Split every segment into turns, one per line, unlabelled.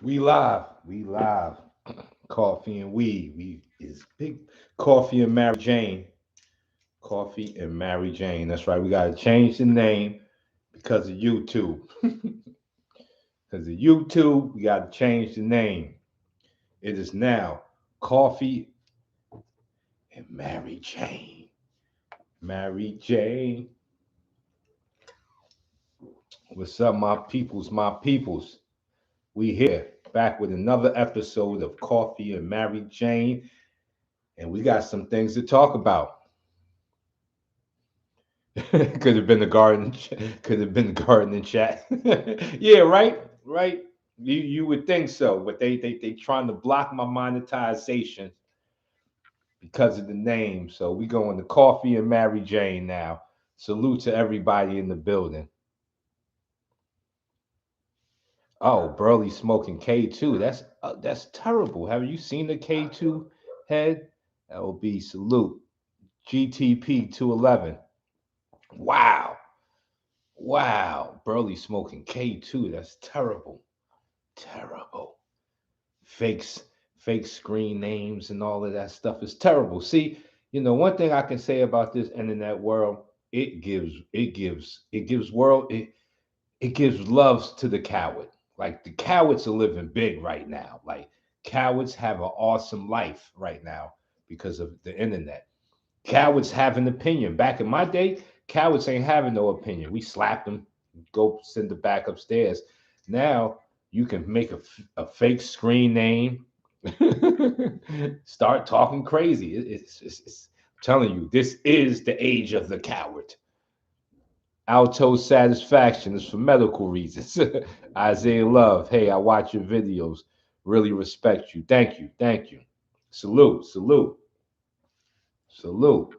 We live. We live. Coffee and weed. We is big coffee and Mary Jane. Coffee and Mary Jane. That's right. We gotta change the name because of YouTube. Because of YouTube, we gotta change the name. It is now Coffee and Mary Jane. Mary Jane. What's up, my peoples, my peoples? We here back with another episode of Coffee and Mary Jane, and we got some things to talk about. Could have been the garden. Could have been the garden chat. Yeah, right, right. You would think so, but they trying to block my monetization because of the name. So we going to Coffee and Mary Jane now. Salute to everybody in the building. Oh, Burley smoking K2. That's terrible. Have you seen the K2 head? That will be salute. GTP 211. Wow. Wow. Burley smoking K2. That's terrible. Terrible. Fakes, fake screen names and all of that stuff is terrible. See, one thing I can say about this internet world, it gives loves to the coward. Like the cowards are living big right now. Like cowards have an awesome life right now because of the internet. Cowards have an opinion. Back in my day, cowards ain't having no opinion. We slapped them, go send them back upstairs. Now you can make a fake screen name, start talking crazy. I'm telling you, this is the age of the coward. Alto satisfaction is for medical reasons. Isaiah Love, hey, I watch your videos. Really respect you. Thank you. Thank you. Salute, salute, salute.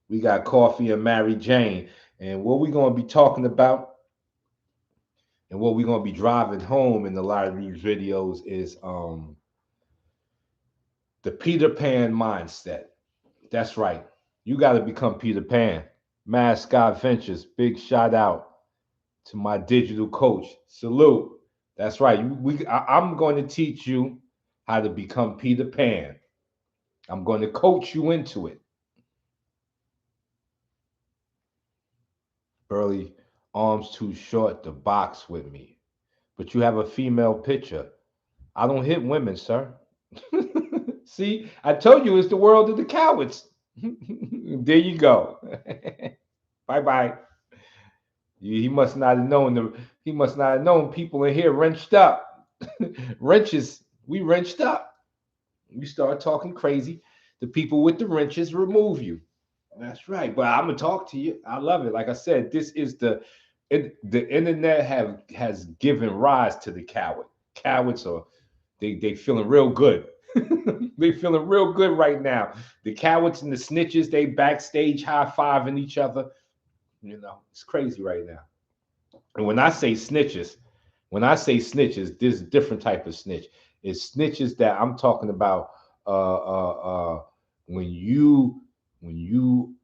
We got Coffee and Mary Jane. And what we're going to be talking about and what we're going to be driving home in a lot of these videos is the Peter Pan mindset. That's right. You got to become Peter Pan. Mascot Ventures, big shout out to my digital coach. Salute. That's right. I'm going to teach you how to become Peter Pan. I'm going to coach you into it. Burley, arms too short to box with me. But you have a female picture. I don't hit women, sir. See, I told you it's the world of the cowards. There you go. Bye bye. He must not have known he must not have known people in here wrenched up. Wrenches, we wrenched up. You start talking crazy. The people with the wrenches remove you. That's right. But I'm gonna talk to you. I love it. Like I said, this is the internet has given rise to the coward. Cowards are they feeling real good. They feeling real good right now. The cowards and the snitches, they backstage high fiving each other. It's crazy right now. And when I say snitches, there's a different type of snitch. It's snitches that I'm talking about. When you when you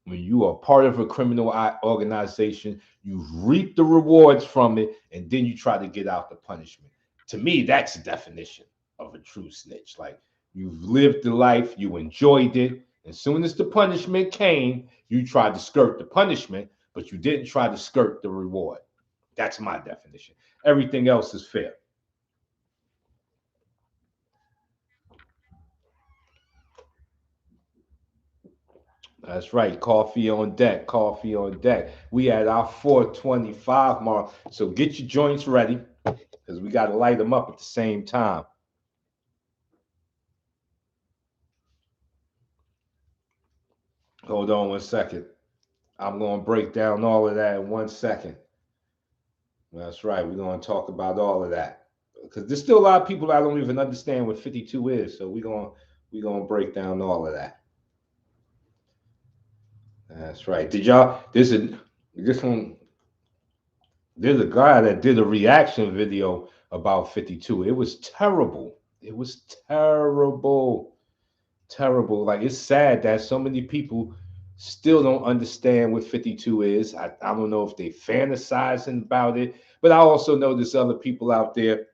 when you are part of a criminal organization, you reap the rewards from it, and then you try to get out the punishment. To me, that's the definition of a true snitch. Like you've lived the life, you enjoyed it. As soon as the punishment came, you tried to skirt the punishment, but you didn't try to skirt the reward. That's my definition. Everything else is fair. That's right. Coffee on deck. Coffee on deck. We at our 425 mark. So get your joints ready because we got to light them up at the same time. Hold on 1 second. I'm going to break down all of that in 1 second. That's right. We're going to talk about all of that because there's still a lot of people that don't even understand what 52 is. So we're going to break down all of that. That's right. Did y'all? This one. There's a guy that did a reaction video about 52. It was terrible. It was terrible. Terrible. Like it's sad that so many people still don't understand what 52 is. I don't know if they fantasizing about it, but I also know there's other people out there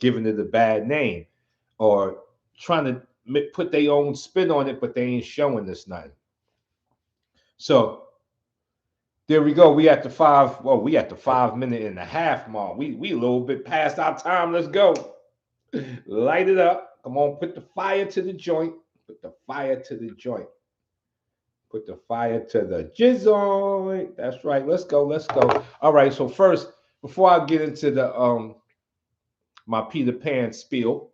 giving it a bad name or trying to put their own spin on it, but they ain't showing us nothing. So there we go. We at the five. Well, we at the 5 minute and a half mark. We a little bit past our time. Let's go. Light it up. Come on, put the fire to the joint. Put the fire to the joint. Put the fire to the jizzle. That's right. Let's go. Let's go. All right. So first, before I get into the my Peter Pan spiel,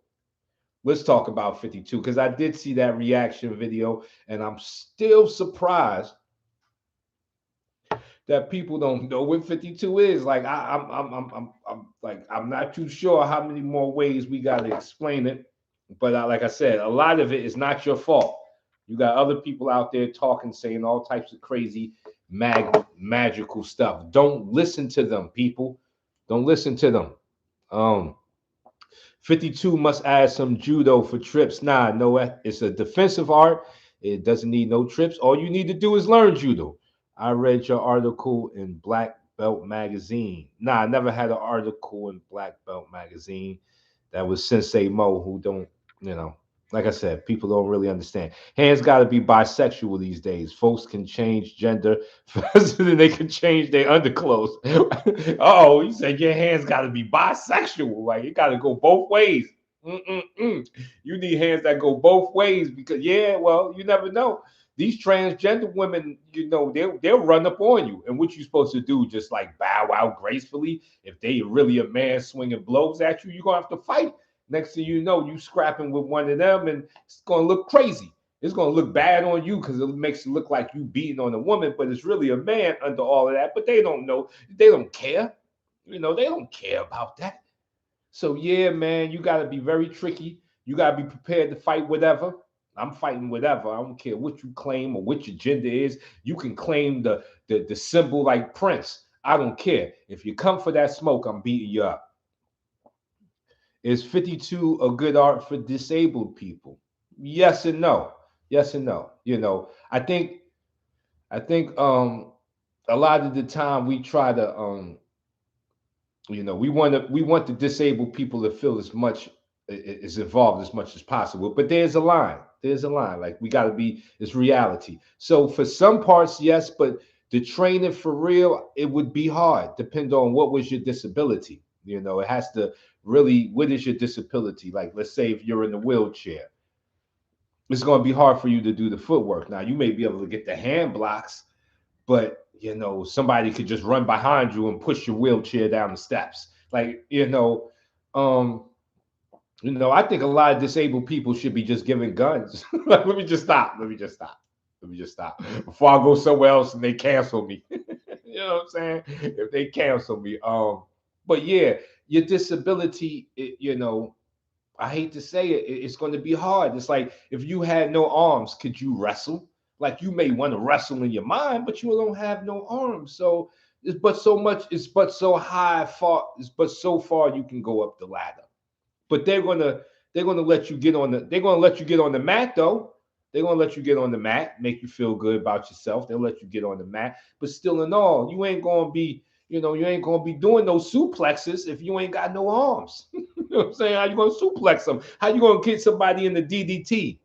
let's talk about 52 because I did see that reaction video, and I'm still surprised that people don't know what 52 is. Like I'm like I'm not too sure how many more ways we got to explain it. But like I said, a lot of it is not your fault. You got other people out there talking, saying all types of crazy magical stuff. Don't listen to them, people. Don't listen to them. Um, 52 must add some judo for trips. Nah, no, it's a defensive art. It doesn't need no trips. All you need to do is learn judo. I read your article in Black Belt Magazine. Nah, I never had an article in Black Belt Magazine. That was Sensei Mo, who don't, you know, like I said, people don't really understand. Hands got to be bisexual these days. Folks can change gender faster than they can change their underclothes. Oh, you said your hands got to be bisexual. Like it got to go both ways. Mm-mm-mm. You need hands that go both ways because, yeah, well, you never know. These transgender women, they'll run up on you. And what you supposed to do, just like bow out gracefully. If they really a man swinging blows at you, you're going to have to fight. Next thing you know, you scrapping with one of them, and it's gonna look crazy. It's gonna look bad on you because it makes it look like you beating on a woman, but it's really a man under all of that. But they don't know. They don't care. They don't care about that. So yeah, man, you gotta be very tricky. You gotta be prepared to fight whatever. I'm fighting whatever. I don't care what you claim or what your gender is. You can claim the symbol like Prince. I don't care. If you come for that smoke, I'm beating you up. Is 52 a good art for disabled people? Yes and no. Yes and no. I think a lot of the time we try to we want the disabled people to feel as much is involved as much as possible. But there's a line. There's a line. Like we gotta be, it's reality. So for some parts, yes, but the training for real, it would be hard, depend on what was your disability. It has to really, what is your disability? Like, let's say if you're in a wheelchair, it's going to be hard for you to do the footwork. Now, you may be able to get the hand blocks, but somebody could just run behind you and push your wheelchair down the steps. Like, um, I think a lot of disabled people should be just given guns. Like, let me just stop. Let me just stop. Let me just stop before I go somewhere else and they cancel me. You know what I'm saying? If they cancel me, but yeah, your disability, I hate to say it, it's going to be hard. It's like if you had no arms, could you wrestle? Like you may want to wrestle in your mind, but you don't have no arms. So it's but so much, it's but so high far, it's but so far you can go up the ladder. But they're gonna let you get on the mat though. They're gonna let you get on the mat, make you feel good about yourself. They'll let you get on the mat, but still in all, you ain't gonna be doing those suplexes if you ain't got no arms. You know what I'm saying? How you gonna suplex them? How you gonna get somebody in the DDT?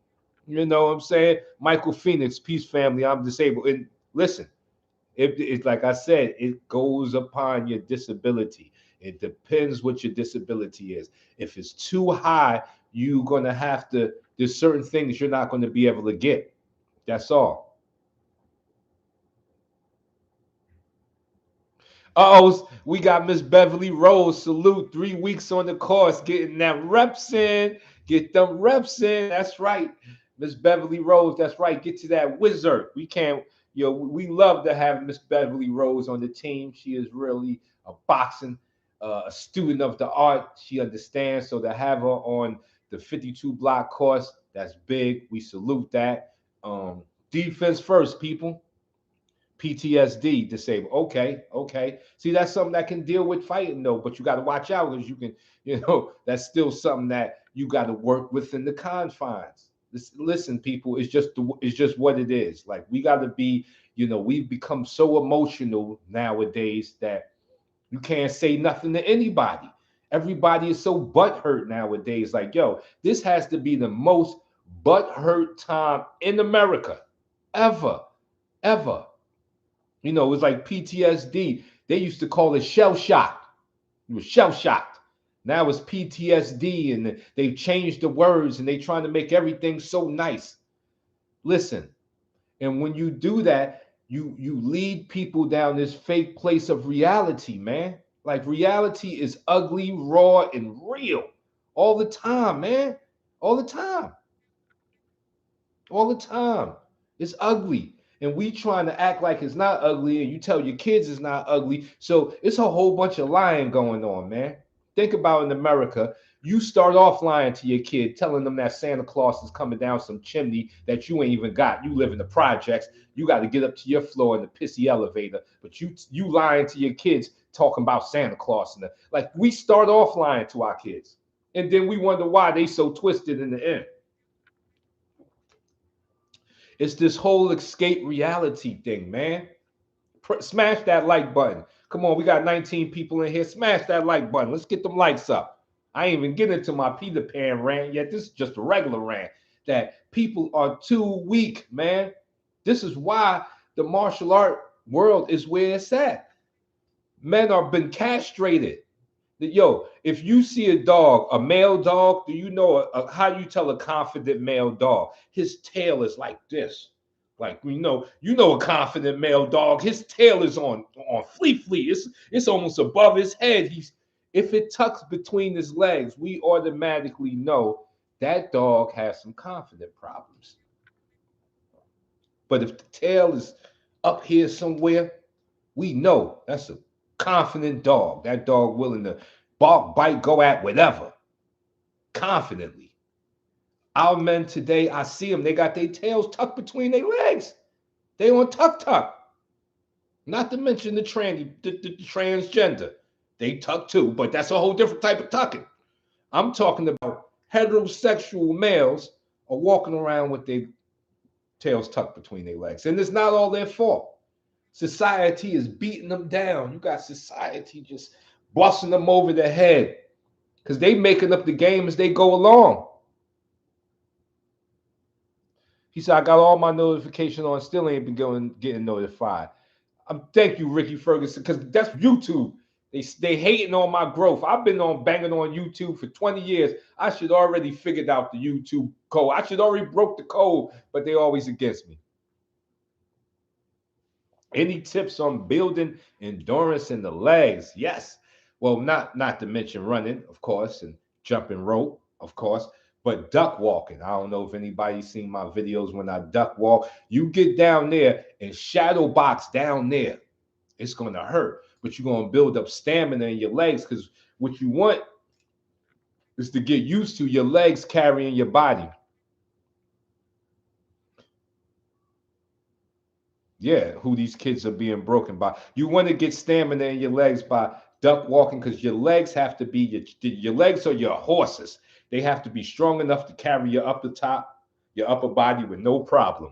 You know what I'm saying? Michael Phoenix, peace family. I'm disabled. And listen, it's like I said, it goes upon your disability. It depends what your disability is. If it's too high, you're gonna have to. There's certain things you're not going to be able to get. That's all. Oh, we got Miss Beverly Rose. Salute. 3 weeks on the course, getting that reps in. Get them reps in. That's right. Miss Beverly Rose. That's right. Get to that wizard. We can't, we love to have Miss Beverly Rose on the team. She is really a boxing, a student of the art. She understands. So to have her on the 52 block course, that's big. We salute that. Defense first, people. PTSD disabled. Okay, okay. See, that's something that can deal with fighting though, but you got to watch out because you can, that's still something that you got to work within the confines. Listen, people, it's just what it is. Like we got to be, we've become so emotional nowadays that you can't say nothing to anybody. Everybody is so butthurt nowadays. Like, yo, this has to be the most butthurt time in America ever, ever. You know, it was like PTSD. They used to call it shell shock. You were shell shocked. Now it's PTSD, and they've changed the words, and they trying to make everything so nice. Listen, and when you do that, you lead people down this fake place of reality, man. Like reality is ugly, raw, and real all the time, man. All the time. All the time. It's ugly. And we trying to act like it's not ugly, and you tell your kids it's not ugly. So it's a whole bunch of lying going on, man. Think about in America, you start off lying to your kid, telling them that Santa Claus is coming down some chimney that you ain't even got. You live in the projects. You got to get up to your floor in the pissy elevator. But you lying to your kids, talking about Santa Claus. And like we start off lying to our kids. And then we wonder why they so twisted in the end. It's this whole escape reality thing, man. Smash that like button. Come on, we got 19 people in here. Smash that like button. Let's get them likes up. I ain't even get into my Peter Pan rant yet. This is just a regular rant that people are too weak, man. This is why the martial art world is where it's at. Men are been castrated. Yo, if you see a dog, a male dog, do you know how you tell a confident male dog? His tail is like this. Like you know a confident male dog. His tail is on fleet. It's almost above his head. He's if it tucks between his legs, we automatically know that dog has some confident problems. But if the tail is up here somewhere, we know that's a confident dog. That dog willing to bark, bite, go at whatever confidently. Our men today, I see them, they got their tails tucked between their legs. They on tuck tuck. Not to mention the transgender. They tuck too, but that's a whole different type of tucking. I'm talking about heterosexual males are walking around with their tails tucked between their legs. And it's not all their fault. Society is beating them down. You got society just busting them over the head because they making up the game as they go along. He said, I got all my notifications on, still ain't been getting notified. Thank you, Ricky Ferguson, because that's YouTube. They hating on my growth. I've been on banging on YouTube for 20 years. I should already figured out the YouTube code. I should already broke the code, but they always against me. Any tips on building endurance in the legs? Yes. Well, not to mention running, of course, and jumping rope, of course, but duck walking. I don't know if anybody's seen my videos when I duck walk. You get down there and shadow box down there. It's going to hurt, but you're going to build up stamina in your legs because what you want is to get used to your legs carrying your body. Yeah, who these kids are being broken by. You want to get stamina in your legs by duck walking because your legs have to be your legs are your horses. They have to be strong enough to carry you up the top, your upper body with no problem.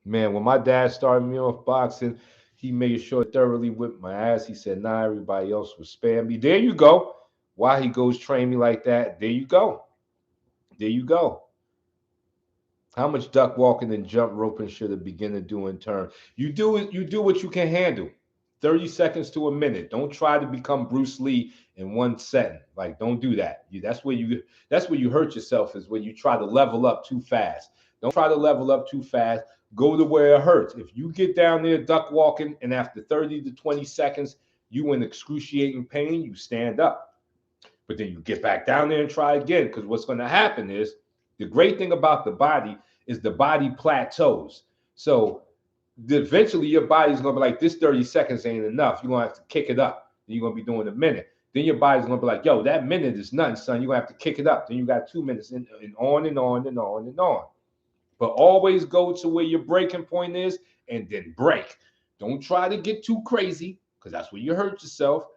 Man, when my dad started me off boxing, he made sure to thoroughly whip my ass. He said, nah, everybody else would spare me. There you go. Why he goes train me like that? There you go. There you go. How much duck walking and jump roping should a beginner do in turn? You do it, you do what you can handle. 30 seconds to a minute. Don't try to become Bruce Lee in one setting. Like, don't do that. That's where you hurt yourself, is when you try to level up too fast. Don't try to level up too fast. Go to where it hurts. If you get down there duck walking and after 30 to 20 seconds you in excruciating pain, you stand up. But then you get back down there and try again. Because what's going to happen is, the great thing about the body is the body plateaus. So eventually your body's going to be like, this 30 seconds ain't enough. You're going to have to kick it up. Then you're going to be doing a minute. Then your body's going to be like, yo, that minute is nothing, son. You're going to have to kick it up. Then you got 2 minutes and on and on and on and on. But always go to where your breaking point is and then break. Don't try to get too crazy because that's where you hurt yourself.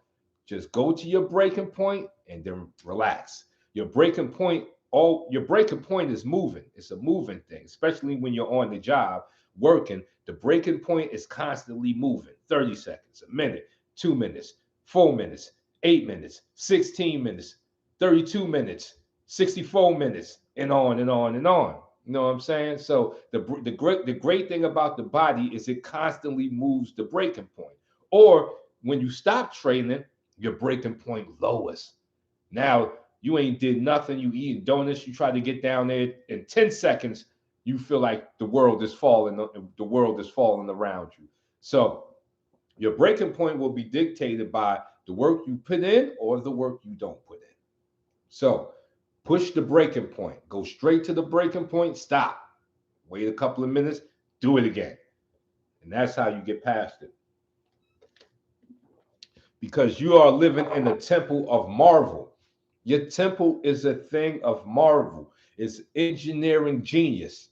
Just go to your breaking point and then relax. Your breaking point is moving. It's a moving thing, especially when you're on the job working. The breaking point is constantly moving. 30 seconds, a minute, 2 minutes, 4 minutes, 8 minutes, 16 minutes, 32 minutes, 64 minutes, and on and on and on. You know what I'm saying? So the great thing about the body is it constantly moves the breaking point. Or when you stop training, your breaking point lowers. Now you ain't did nothing. You eating donuts. You try to get down there in 10 seconds. You feel like the world is falling. The world is falling around you. So your breaking point will be dictated by the work you put in or the work you don't put in. So push the breaking point. Go straight to the breaking point. Stop. Wait a couple of minutes. Do it again. And that's how you get past it. Because you are living in a temple of marvel. Your temple is a thing of marvel. It's engineering genius.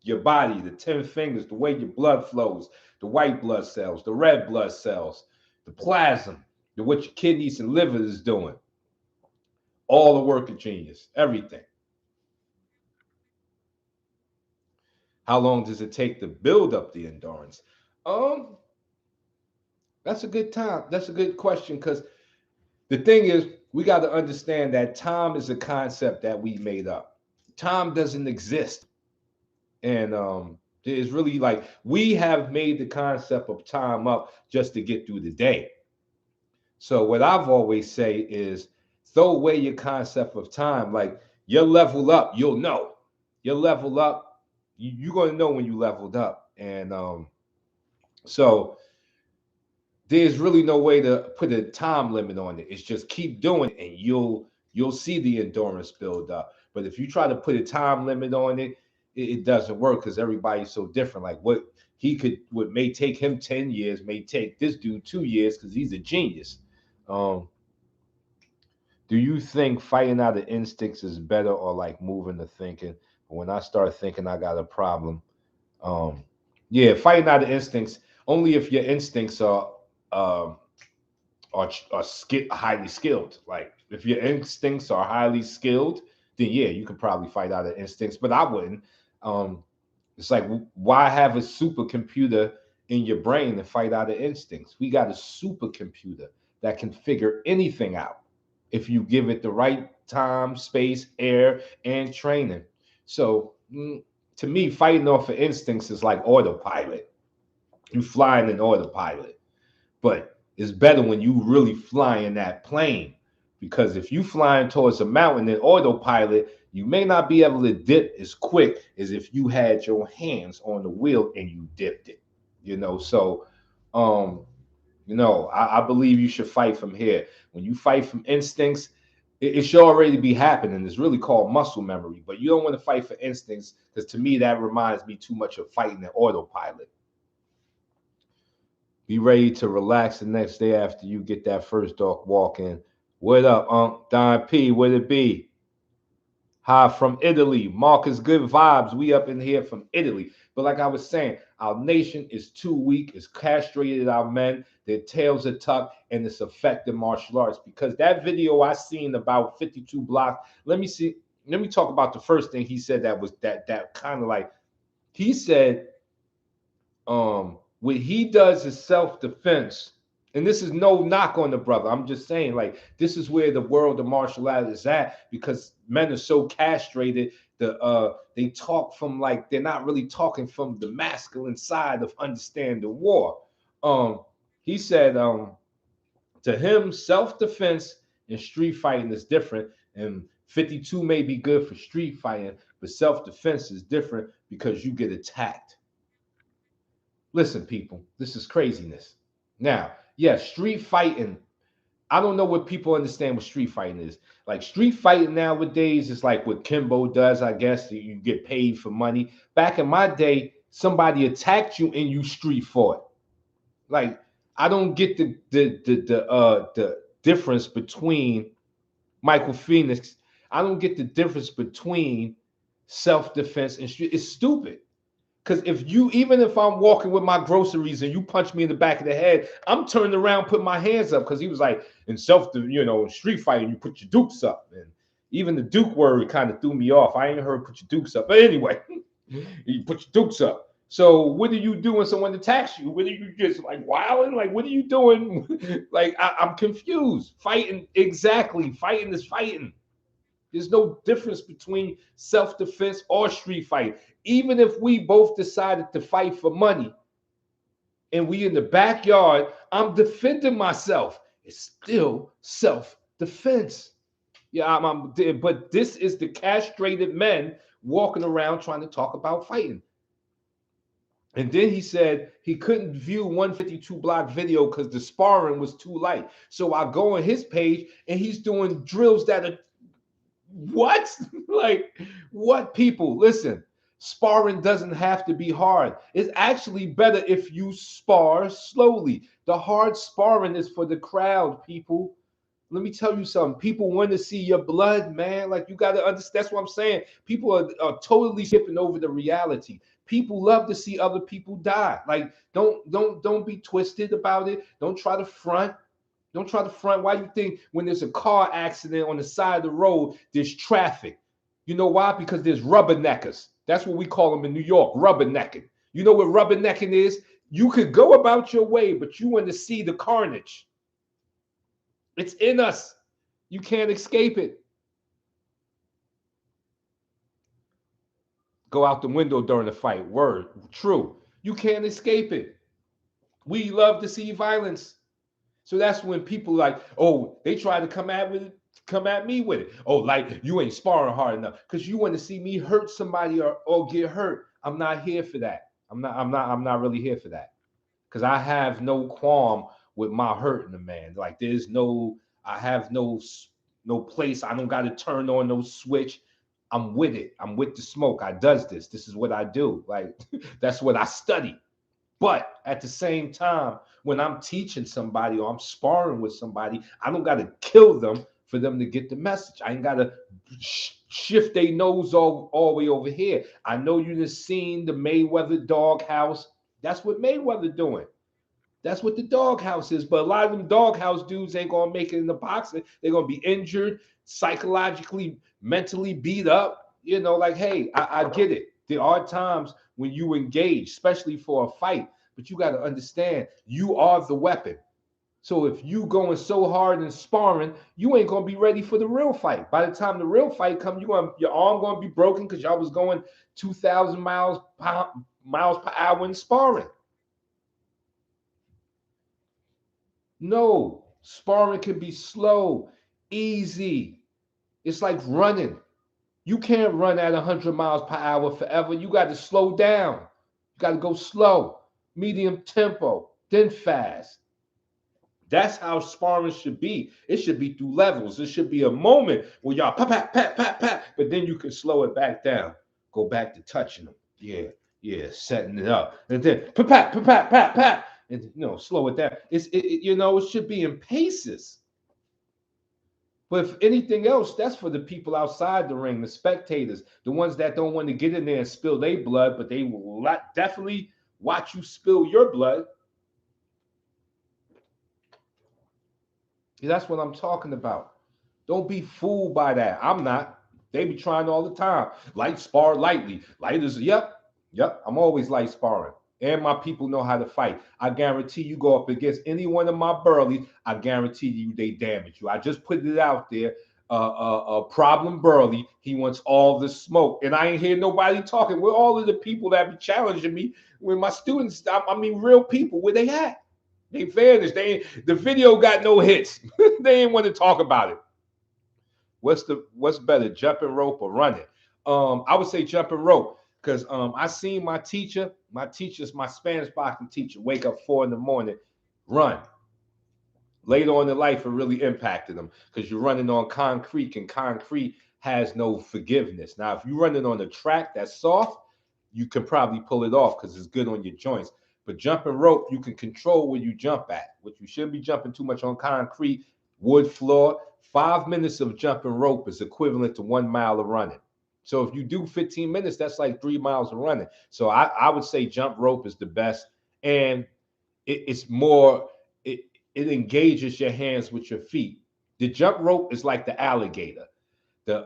Your body, the 10 fingers, the way your blood flows, the white blood cells, the red blood cells, the plasma, what your kidneys and liver is doing. All the work of genius, everything. How long does it take to build up the endurance? Um, that's a good time. That's a good question because the thing is, we got to understand that time is a concept that we made up. Time doesn't exist. And it's really like we have made the concept of time up just to get through the day. So what I've always say is throw away your concept of time. Like you level up, you'll know. You level up, you're gonna know when you leveled up. And so there's really no way to put a time limit on it. It's just keep doing it and you'll see the endurance build up. But if you try to put a time limit on it, it doesn't work because everybody's so different. Like what may take him 10 years may take this dude 2 years because he's a genius. Um, do you think fighting out of instincts is better or like moving to thinking? When I start thinking, I got a problem. Um, yeah, fighting out of instincts only if your instincts um, are highly skilled. Like if your instincts are highly skilled, then yeah, you could probably fight out of instincts. But I wouldn't. Um, it's like why have a supercomputer in your brain to fight out of instincts? We got a supercomputer that can figure anything out if you give it the right time, space, air, and training. So to me, fighting off of instincts is like autopilot. You flying in autopilot, but it's better when you really fly in that plane because if you flying towards a mountain in autopilot, you may not be able to dip as quick as if you had your hands on the wheel and you dipped it. So um, I believe you should fight from here. When you fight from instincts, it should already be happening. It's really called muscle memory, but you don't want to fight for instincts because to me that reminds me too much of fighting in autopilot. Be ready to relax the next day after you get that first dog walk in. What up, Unc? Don P, what it be? Hi from Italy. Marcus, good vibes. We up in here from Italy. But like I was saying, our nation is too weak. It's castrated our men. Their tails are tucked, and it's affecting martial arts. Because that video I seen about 52 blocks. Let me see. Let me talk about the first thing he said that was that kind of like he said what he does is self-defense. And this is no knock on the brother. I'm just saying, like, this is where the world of martial arts is at because men are so castrated. They talk from like they're not really talking from the masculine side of understanding war. Um, he said, to him, self-defense and street fighting is different. And 52 may be good for street fighting, but self-defense is different because you get attacked. Listen, people, this is craziness. Now, yeah, street fighting. I don't know what people understand what street fighting is. Like street fighting nowadays is like what Kimbo does, I guess. You get paid for money. Back in my day, somebody attacked you and you street fought. Like I don't get the difference between Michael Phoenix. I don't get the difference between self defense and street. It's stupid. Because even if I'm walking with my groceries and you punch me in the back of the head, I'm turning around, putting my hands up. Because he was like, in street fighting, you put your dukes up. And even the Duke word kind of threw me off. I ain't heard put your dukes up. But anyway, you put your dukes up. So what do you do when someone attacks you? What are you just like wilding? Like what are you doing? Like I'm confused. Fighting exactly. Fighting is fighting. There's no difference between self-defense or street fight. Even if we both decided to fight for money and we in the backyard, I'm defending myself. It's still self-defense. Yeah, but this is the castrated men walking around trying to talk about fighting. And then he said he couldn't view 152 block video because the sparring was too light. So I go on his page and he's doing drills that are what? Like, what people? Listen, sparring doesn't have to be hard. It's actually better if you spar slowly. The hard sparring is for the crowd, people. Let me tell you something. People want to see your blood, man. Like you got to understand. That's what I'm saying. People are totally skipping over the reality. People love to see other people die. Like don't be twisted about it. Don't try to front. Don't try to front. Why you think when there's a car accident on the side of the road, there's traffic? You know why? Because there's rubberneckers. That's what we call them in New York, rubbernecking. You know what rubbernecking is? You could go about your way, but you want to see the carnage. It's in us. You can't escape it. Go out the window during the fight. Word. True. You can't escape it. We love to see violence. So that's when people like, oh, they try to come at me with it. Oh, like you ain't sparring hard enough because you want to see me hurt somebody or get hurt. I'm not here for that. I'm not really here for that. Because I have no qualm with my hurting a man. Like there's no, I have no place. I don't got to turn on no switch. I'm with it. I'm with the smoke. I does this. This is what I do. Like that's what I study. But at the same time, when I'm teaching somebody or I'm sparring with somebody, I don't got to kill them for them to get the message. I ain't got to shift their nose all the way over here. I know you just seen the Mayweather doghouse. That's what Mayweather doing. That's what the doghouse is. But a lot of them doghouse dudes ain't gonna make it in the boxing. They're gonna be injured, psychologically, mentally beat up. You know, like, hey, I get it. There are times when you engage, especially for a fight, but you got to understand you are the weapon. So if you going so hard and sparring, you ain't gonna be ready for the real fight. By the time the real fight comes, your arm gonna be broken because y'all was going 2,000 miles per hour in sparring. No, sparring can be slow, easy. It's like running. You can't run at 100 miles per hour forever. You got to slow down. You got to go slow, medium tempo, then fast. That's how sparring should be. It should be through levels. It should be a moment where y'all pat, pat, pat, pat, pat, but then you can slow it back down. Go back to touching them. Yeah, yeah, setting it up. And then pat, pat, pat, pat, pat, pat. And slow it down. It should be in paces. But if anything else, that's for the people outside the ring, the spectators, the ones that don't want to get in there and spill their blood, but they will definitely watch you spill your blood. That's what I'm talking about. Don't be fooled by that. I'm not. They be trying all the time. Light spar lightly. Light is, yep. I'm always light sparring. And my people know how to fight. I guarantee you go up against any one of my burleys, I guarantee you they damage you. I just put it out there. Problem Burley, he wants all the smoke. And I ain't hear nobody talking. Where all of the people that be challenging me, when my students, I mean real people, where they at? They vanished. The video got no hits. They ain't want to talk about it. What's better, jumping rope or running? I would say jumping rope because I seen my teacher. My teacher's my Spanish boxing teacher. Wake up 4 in the morning, run. Later on in life, it really impacted them because you're running on concrete, and concrete has no forgiveness. Now, if you're running on a track that's soft, you can probably pull it off because it's good on your joints. But jumping rope, you can control where you jump at. What you shouldn't be jumping too much on concrete, wood floor. 5 minutes of jumping rope is equivalent to 1 mile of running. So if you do 15 minutes, that's like 3 miles of running. So I would say jump rope is the best. And it's more, it engages your hands with your feet. The jump rope is like the alligator. The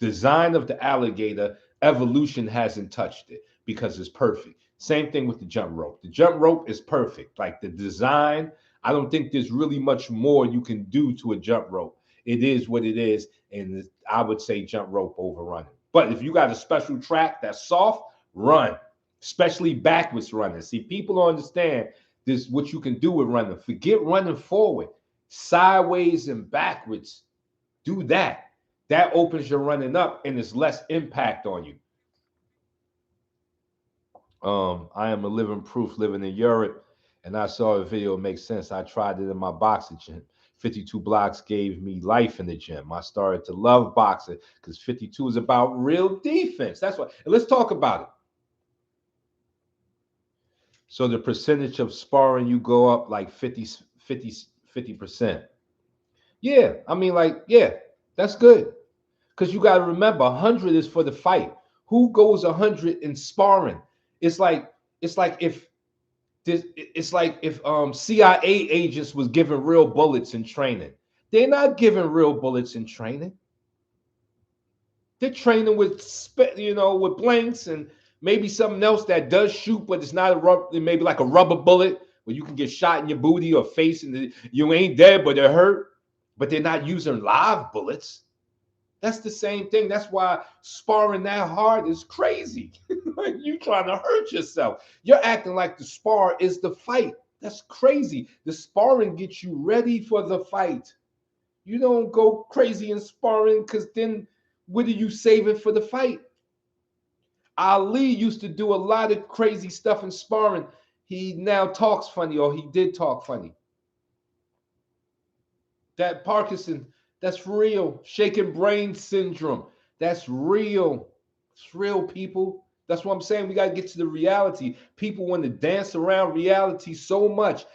design of the alligator Evolution hasn't touched it because it's perfect. Same thing with the jump rope. The jump rope is perfect. Like the design, I don't think there's really much more you can do to a jump rope. It is what it is, and I would say jump rope over running. But if you got a special track that's soft, run, especially backwards running. See, people don't understand this what you can do with running. Forget running forward, sideways and backwards. Do that. That opens your running up, and there's less impact on you. I am a living proof living in Europe, and I saw a video make sense. I tried it in my boxing gym. 52 blocks gave me life in the gym. I started to love boxing because 52 is about real defense. That's what. And let's talk about it. So the percentage of sparring you go up like 50%. Yeah, I mean, like, yeah, that's good. Because you got to remember, 100 is for the fight. Who goes 100 in sparring? It's like it's like if it's like if CIA agents was given real bullets in training. They're not giving real bullets in training. They're training with with blanks and maybe something else that does shoot, but it's not a rubber, maybe like a rubber bullet where you can get shot in your booty or face and you ain't dead, but it hurt. But they're not using live bullets. That's the same thing. That's why sparring that hard is crazy. Like you trying to hurt yourself. You're acting like the spar is the fight. That's crazy. The sparring gets you ready for the fight. You don't go crazy in sparring because then what are you saving for the fight? Ali used to do a lot of crazy stuff in sparring. He now talks funny, or he did talk funny. That Parkinson, that's real. Shaken brain syndrome, that's real. It's real, people. That's what I'm saying. We got to get to the reality. People want to dance around reality so much.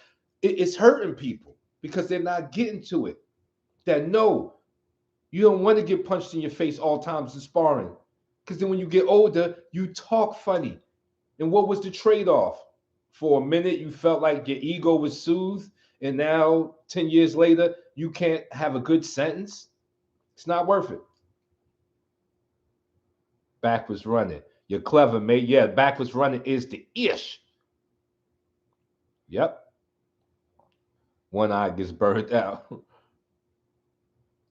It's hurting people because they're not getting to it. That no, you don't want to get punched in your face all times in sparring. Because then when you get older, you talk funny. And what was the trade off? For a minute, you felt like your ego was soothed. And now, 10 years later, you can't have a good sentence. It's not worth it. Backwards running. You're clever, mate. Yeah, backwards running is the ish. Yep. One eye gets burned out.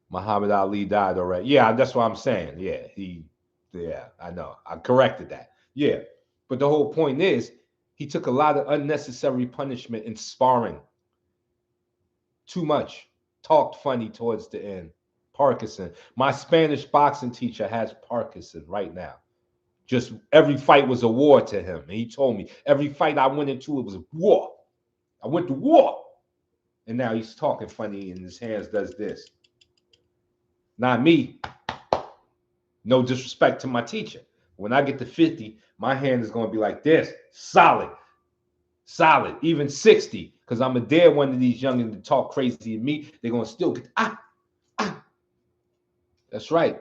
Muhammad Ali died already. Yeah, that's what I'm saying. Yeah, I know. I corrected that. Yeah. But the whole point is, he took a lot of unnecessary punishment in sparring. Too much. Talked funny towards the end. Parkinson. My Spanish boxing teacher has Parkinson right now. Just every fight was a war to him. And he told me every fight I went into, it was a war. I went to war. And now he's talking funny and his hands does this. Not me. No disrespect to my teacher. When I get to 50, my hand is going to be like this. Solid. Solid. Even 60. Because I'm a dare one of these youngins to talk crazy to me. They're going to still get, ah. That's right.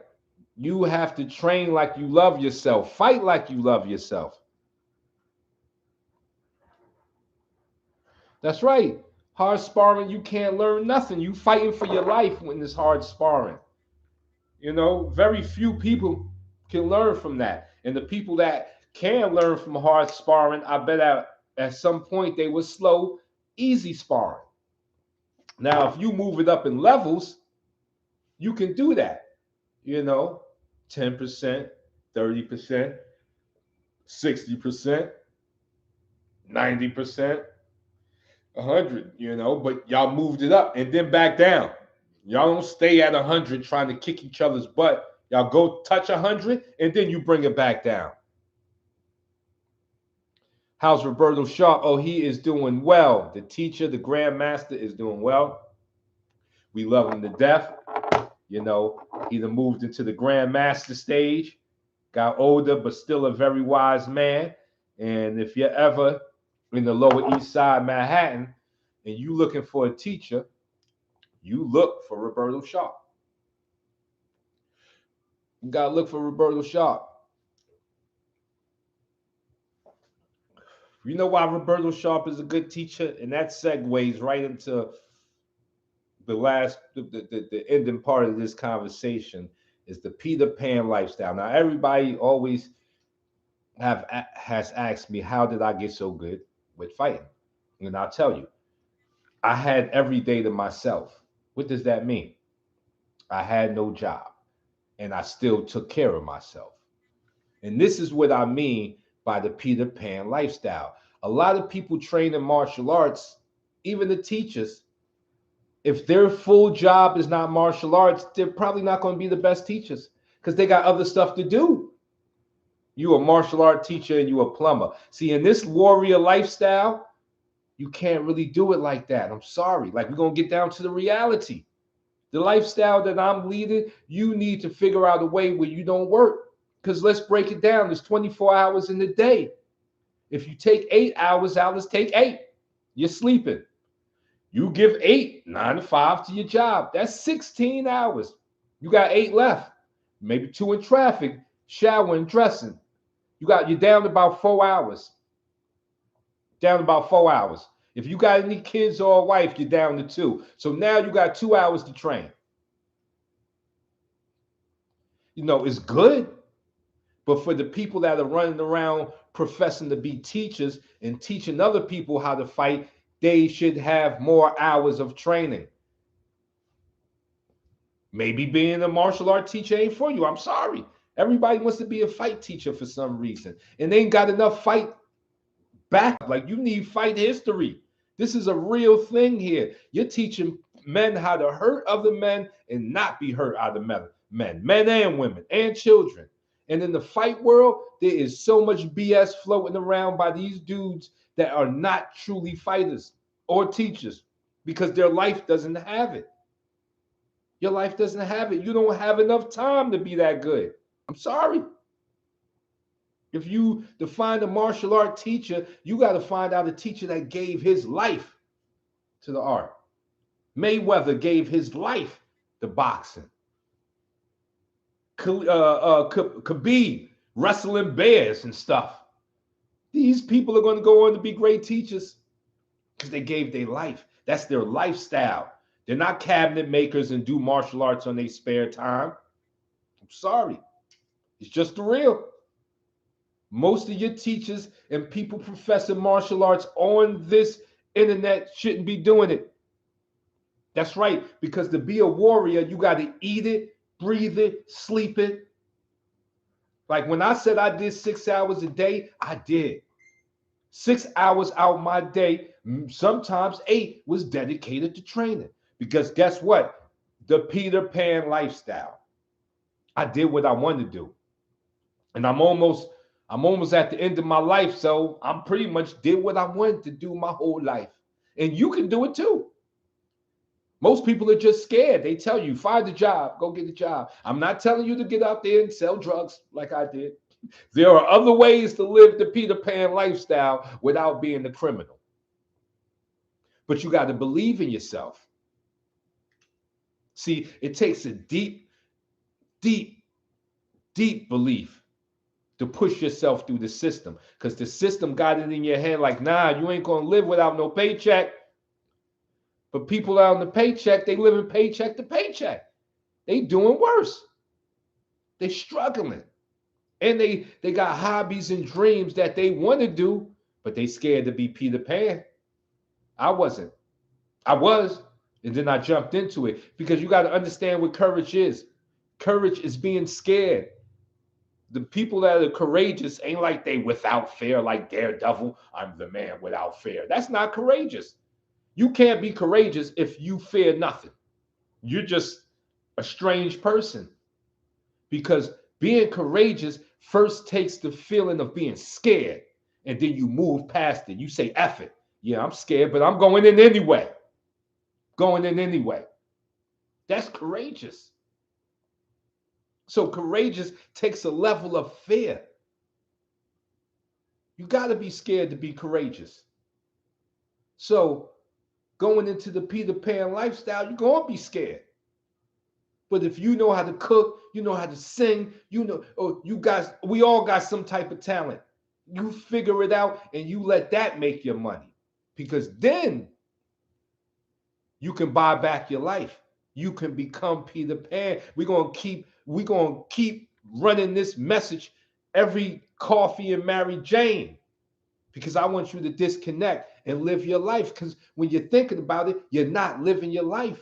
You have to train like you love yourself. Fight like you love yourself. That's right. Hard sparring, you can't learn nothing. You fighting for your life when it's hard sparring. Very few people can learn from that. And the people that can learn from hard sparring, I bet at some point they were slow, easy sparring. Now, if you move it up in levels, you can do that. 10%, 30%, 60%, 90%, 100, but y'all moved it up and then back down. Y'all don't stay at 100 trying to kick each other's butt. Y'all go touch 100 and then you bring it back down. How's Roberto Sharp? Oh, he is doing well. The teacher, the grandmaster, is doing well. We love him to death. He done moved into the grandmaster stage, got older, but still a very wise man. And if you're ever in the Lower East Side, Manhattan, and you looking for a teacher, you look for Roberto Sharp. You got to look for Roberto Sharp. You know why Roberto Sharp is a good teacher? And that segues right into the ending part of this conversation is the Peter Pan lifestyle. Now, everybody always has asked me, how did I get so good with fighting? And I'll tell you, I had every day to myself. What does that mean? I had no job and I still took care of myself. And this is what I mean by the Peter Pan lifestyle. A lot of people train in martial arts, even the teachers, if their full job is not martial arts, they're probably not going to be the best teachers because they got other stuff to do. You a martial art teacher and you a plumber. See, in this warrior lifestyle, you can't really do it like that. I'm sorry. Like, we're going to get down to the reality. The lifestyle that I'm leading, you need to figure out a way where you don't work. Because let's break it down. There's 24 hours in the day. If you take 8 hours out, let's take 8. You're sleeping. You give 8, 9 to 5 to your job. That's 16 hours. You got 8 left. Maybe 2 in traffic, showering, dressing. You're down to about 4 hours. Down to about 4 hours. If you got any kids or a wife, you're down to 2. So now you got 2 hours to train. You know, it's good. But for the people that are running around professing to be teachers and teaching other people how to fight, they should have more hours of training. Maybe being a martial art teacher ain't for you. I'm sorry. Everybody wants to be a fight teacher for some reason. And they ain't got enough fight back. Like, you need fight history. This is a real thing here. You're teaching men how to hurt other men and not be hurt out of men and women and children. And in the fight world, there is so much BS floating around by these dudes that are not truly fighters or teachers because their life doesn't have it. Your life doesn't have it. You don't have enough time to be that good. I'm sorry. If you define a martial art teacher, you got to find out a teacher that gave his life to the art. Mayweather gave his life to boxing. Khabib wrestling bears and stuff. These people are going to go on to be great teachers because they gave their life. That's their lifestyle. They're not cabinet makers and do martial arts on their spare time. I'm sorry. It's just the real. Most of your teachers and people professing martial arts on this internet shouldn't be doing it. That's right, because to be a warrior, you got to eat it, breathe it, sleep it. Like when I said I did 6 hours a day, I did. 6 hours out my day, sometimes 8 was dedicated to training. Because guess what? The Peter Pan lifestyle. I did what I wanted to do. And I'm almost at the end of my life, so I'm pretty much did what I wanted to do my whole life. And you can do it too. Most people are just scared. They tell you, find a job, go get a job. I'm not telling you to get out there and sell drugs like I did. There are other ways to live the Peter Pan lifestyle without being a criminal. But you got to believe in yourself. See, it takes a deep, deep, deep belief to push yourself through the system, because the system got it in your head like, nah, you ain't going to live without no paycheck. But people out on the paycheck, they living paycheck to paycheck. They doing worse. They struggling. And they got hobbies and dreams that they want to do, but they scared to be Peter Pan. I wasn't. I was. And then I jumped into it, because you got to understand what courage is. Courage is being scared. The people that are courageous ain't like they without fear, like Daredevil. I'm the man without fear. That's not courageous. You can't be courageous if you fear nothing. You're just a strange person. Because being courageous first takes the feeling of being scared, and then you move past it. You say, F it. Yeah, I'm scared, but I'm going in anyway. Going in anyway. That's courageous. So courageous takes a level of fear. You got to be scared to be courageous. So going into the Peter Pan lifestyle, you're going to be scared. But if you know how to cook, you know how to sing, you know, we all got some type of talent. You figure it out and you let that make your money, because then you can buy back your life. You can become Peter Pan. We're gonna keep running this message every coffee and Mary Jane because I want you to disconnect and live your life. Because when you're thinking about it, you're not living your life.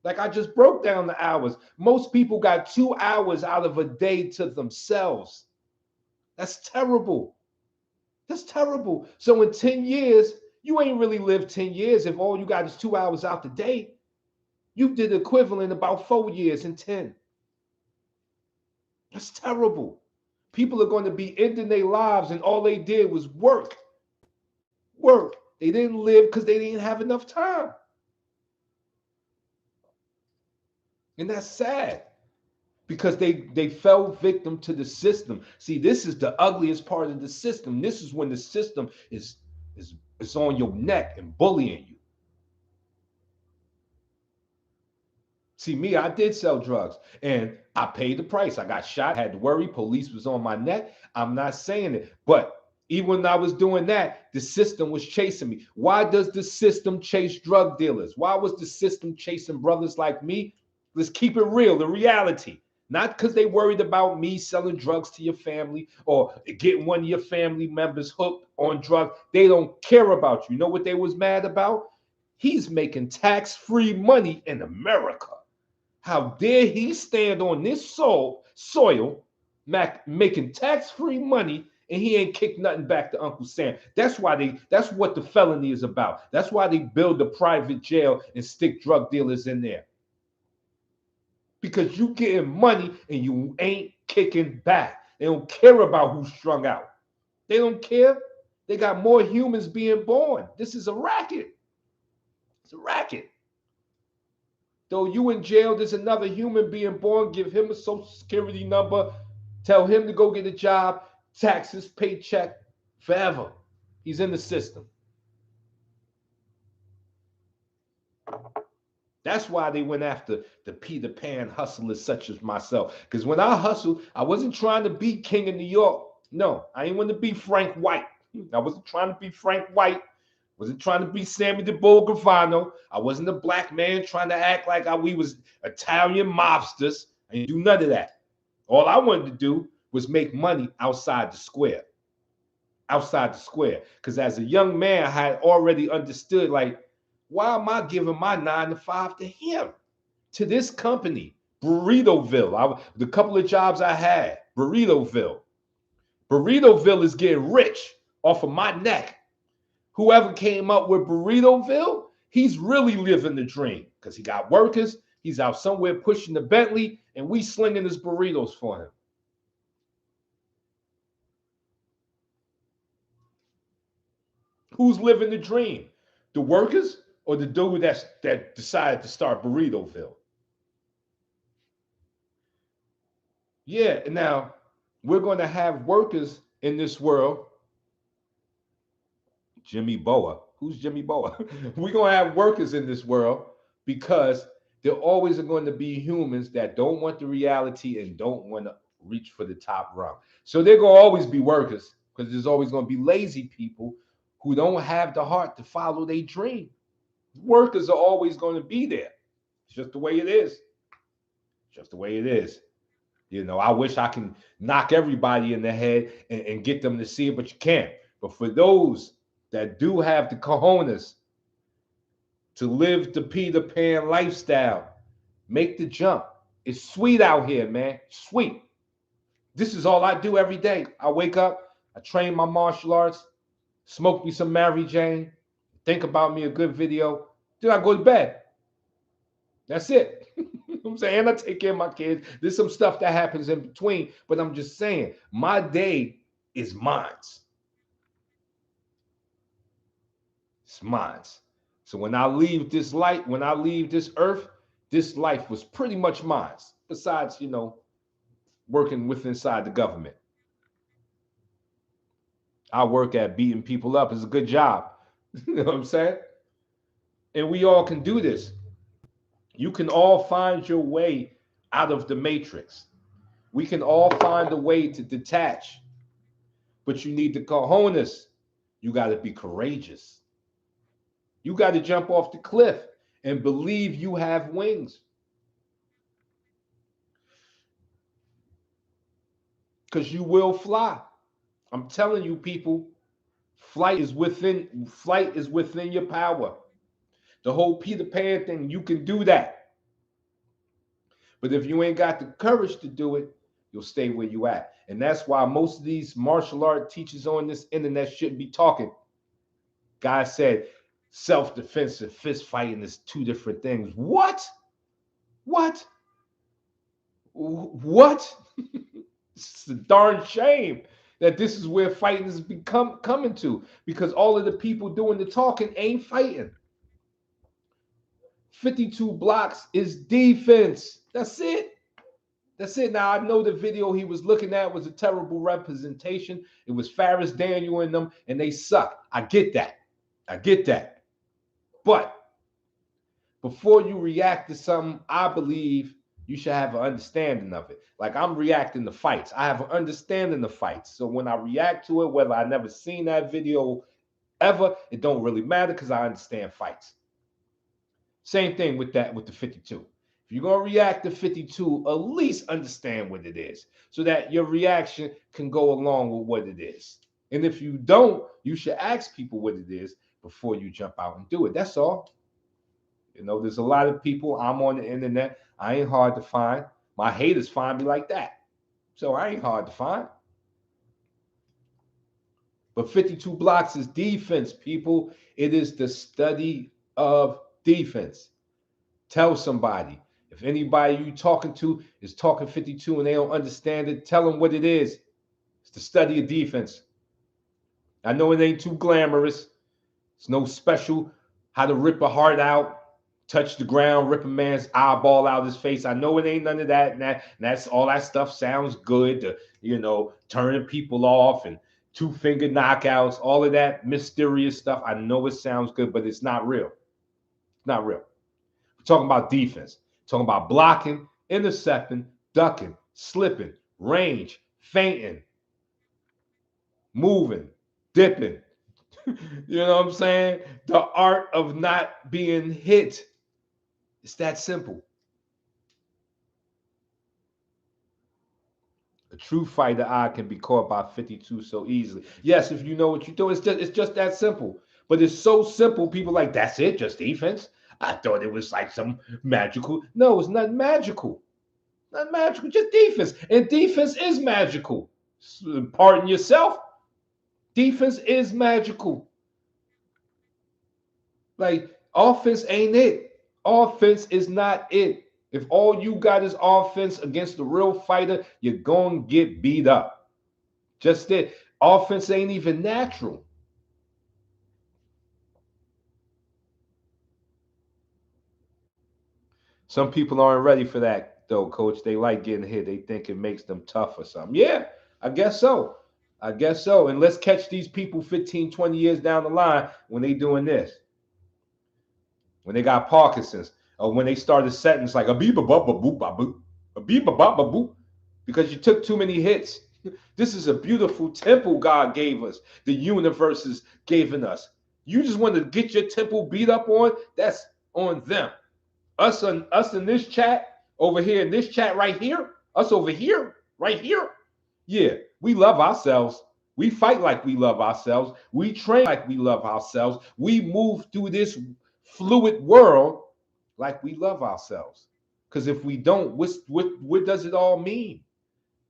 Like I just broke down the hours. Most people got 2 hours out of a day to themselves. That's terrible. That's terrible. So in 10 years, you ain't really lived 10 years if all you got is 2 hours out the day. You did the equivalent about 4 years in 10. That's terrible. People are going to be ending their lives and all they did was work. Work. They didn't live because they didn't have enough time. And that's sad because they fell victim to the system. See, this is the ugliest part of the system. This is when the system is on your neck and bullying you. See, me, I did sell drugs and I paid the price. I got shot, had to worry, police was on my neck. I'm not saying it, but even when I was doing that, the system was chasing me. Why does the system chase drug dealers? Why was the system chasing brothers like me? Let's keep it real, the reality. Not because they worried about me selling drugs to your family or getting one of your family members hooked on drugs. They don't care about you. You know what they was mad about? He's making tax-free money in America. How dare he stand on this soil making tax-free money and he ain't kicked nothing back to Uncle Sam. That's what the felony is about. That's why they build a private jail and stick drug dealers in there. Because you getting money and you ain't kicking back. They don't care about who's strung out. They don't care. They got more humans being born. This is a racket. It's a racket. Though you in jail, there's another human being born. Give him a social security number. Tell him to go get a job. Taxes, paycheck, forever. He's in the system. That's why they went after the Peter Pan hustlers such as myself. Because when I hustled, I wasn't trying to be king of New York. No, I ain't want to be Frank White. I wasn't trying to be Frank White. Wasn't trying to be Sammy the Bull Gravano. I wasn't a black man trying to act like we was Italian mobsters. I didn't do none of that. All I wanted to do was make money outside the square. Outside the square. Because as a young man, I had already understood, like, why am I giving my 9 to 5 to him? To this company, Burritoville. The couple of jobs I had, Burritoville. Burritoville is getting rich off of my neck. Whoever came up with Burritoville, he's really living the dream because he got workers. He's out somewhere pushing the Bentley, and we slinging his burritos for him. Who's living the dream? The workers or the dude that decided to start Burritoville? Yeah, now we're going to have workers in this world. Jimmy Boa. Who's Jimmy Boa? We're going to have workers in this world because there always are going to be humans that don't want the reality and don't want to reach for the top rung. So they're going to always be workers because there's always going to be lazy people who don't have the heart to follow their dream. Workers are always going to be there. It's just the way it is. Just the way it is. You know, I wish I can knock everybody in the head and get them to see it, but you can't. But for those that do have the cojones to live the Peter Pan lifestyle, make the jump. It's sweet out here, man. Sweet. This is all I do every day. I wake up, I train my martial arts, smoke me some Mary Jane, think about me a good video, then I go to bed. That's it. I'm saying, and I take care of my kids. There's some stuff that happens in between, but I'm just saying, my day is mine. It's mine. So when I leave this light, when I leave this earth, this life was pretty much mine. Besides, working with inside the government. I work at beating people up. It's a good job. You know what I'm saying? And we all can do this. You can all find your way out of the matrix. We can all find a way to detach. But you need the cojones. You got to be courageous. You got to jump off the cliff and believe you have wings. Because you will fly. I'm telling you, people, flight is within your power. The whole Peter Pan thing, you can do that. But if you ain't got the courage to do it, you'll stay where you at. And that's why most of these martial art teachers on this internet shouldn't be talking. Guy said self-defense and fist fighting is two different things. What? What? What? It's a darn shame that this is where fighting has become coming to, because all of the people doing the talking ain't fighting. 52 blocks is defense. That's it. That's it. Now I know the video he was looking at was a terrible representation. It was Ferris Daniel in them, and they suck. I get that. I get that. But before you react to something, I believe you should have an understanding of it. Like I'm reacting to fights. I have an understanding of fights. So when I react to it, whether I never seen that video ever, it don't really matter because I understand fights. Same thing with that with the 52. If you're gonna react to 52, at least understand what it is so that your reaction can go along with what it is. And if you don't, you should ask people what it is before you jump out and do it. That's all. You know, there's a lot of people. I'm on the internet. I ain't hard to find. My haters find me like that. So I ain't hard to find. But 52 blocks is defense, people. It is the study of defense. Tell somebody. If anybody you talking to is talking 52 and they don't understand it, tell them what it is. It's the study of defense. I know it ain't too glamorous. It's no special how to rip a heart out, touch the ground, rip a man's eyeball out of his face. I know it ain't none of that. And that's all that stuff sounds good. Turning people off and two-finger knockouts, all of that mysterious stuff. I know it sounds good, but it's not real. It's not real. We're talking about defense. We're talking about blocking, intercepting, ducking, slipping, range, feinting, moving, dipping. You know what I'm saying? The art of not being hit. It's that simple. A true fighter eye can be caught by 52 so easily. Yes, if you know what you're doing, it's just that simple. But it's so simple, people like, that's it, just defense. I thought it was like some magical. No, it's not magical. Not magical, just defense. And defense is magical. Pardon yourself. Defense is magical. Like, offense ain't it. Offense is not it. If all you got is offense against the real fighter, you're going to get beat up. Just it. Offense ain't even natural. Some people aren't ready for that, though, coach. They like getting hit. They think it makes them tough or something. Yeah, I guess so. I guess so. And let's catch these people 15, 20 years down the line when they doing this. When they got Parkinson's, or when they started sentences like a beep a bop a boop a boop, a beep a bop a boop, because you took too many hits. This is a beautiful temple God gave us. The universe is giving us. You just want to get your temple beat up on? That's on them. Us in this chat over here, in this chat right here, us over here, right here. Yeah, we love ourselves. We fight like we love ourselves. We train like we love ourselves. We move through this fluid world like we love ourselves. Because if we don't, what does it all mean?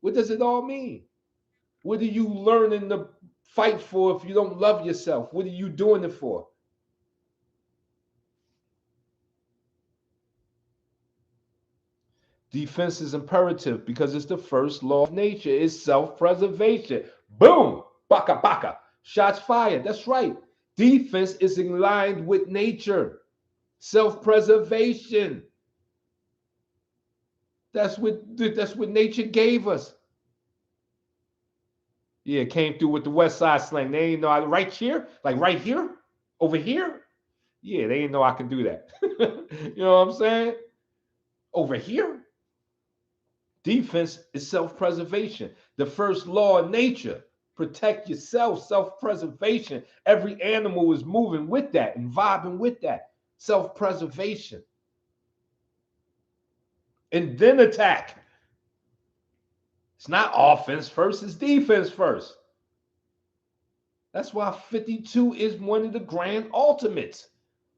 What does it all mean? What are you learning to fight for if you don't love yourself? What are you doing it for? Defense is imperative because it's the first law of nature. It's self-preservation. Boom! Baka baka. Shots fired. That's right. Defense is in line with nature. Self-preservation. That's what nature gave us. Yeah, it came through with the West Side slang. They ain't know I right here, like right here, over here. Yeah, they didn't know I could do that. You know what I'm saying? Over here. Defense is self-preservation. The first law of nature. Protect yourself, self-preservation. Every animal is moving with that and vibing with that. self-preservation, and then attack. It's not offense first, it's defense first. That's why 52 is one of the grand ultimates.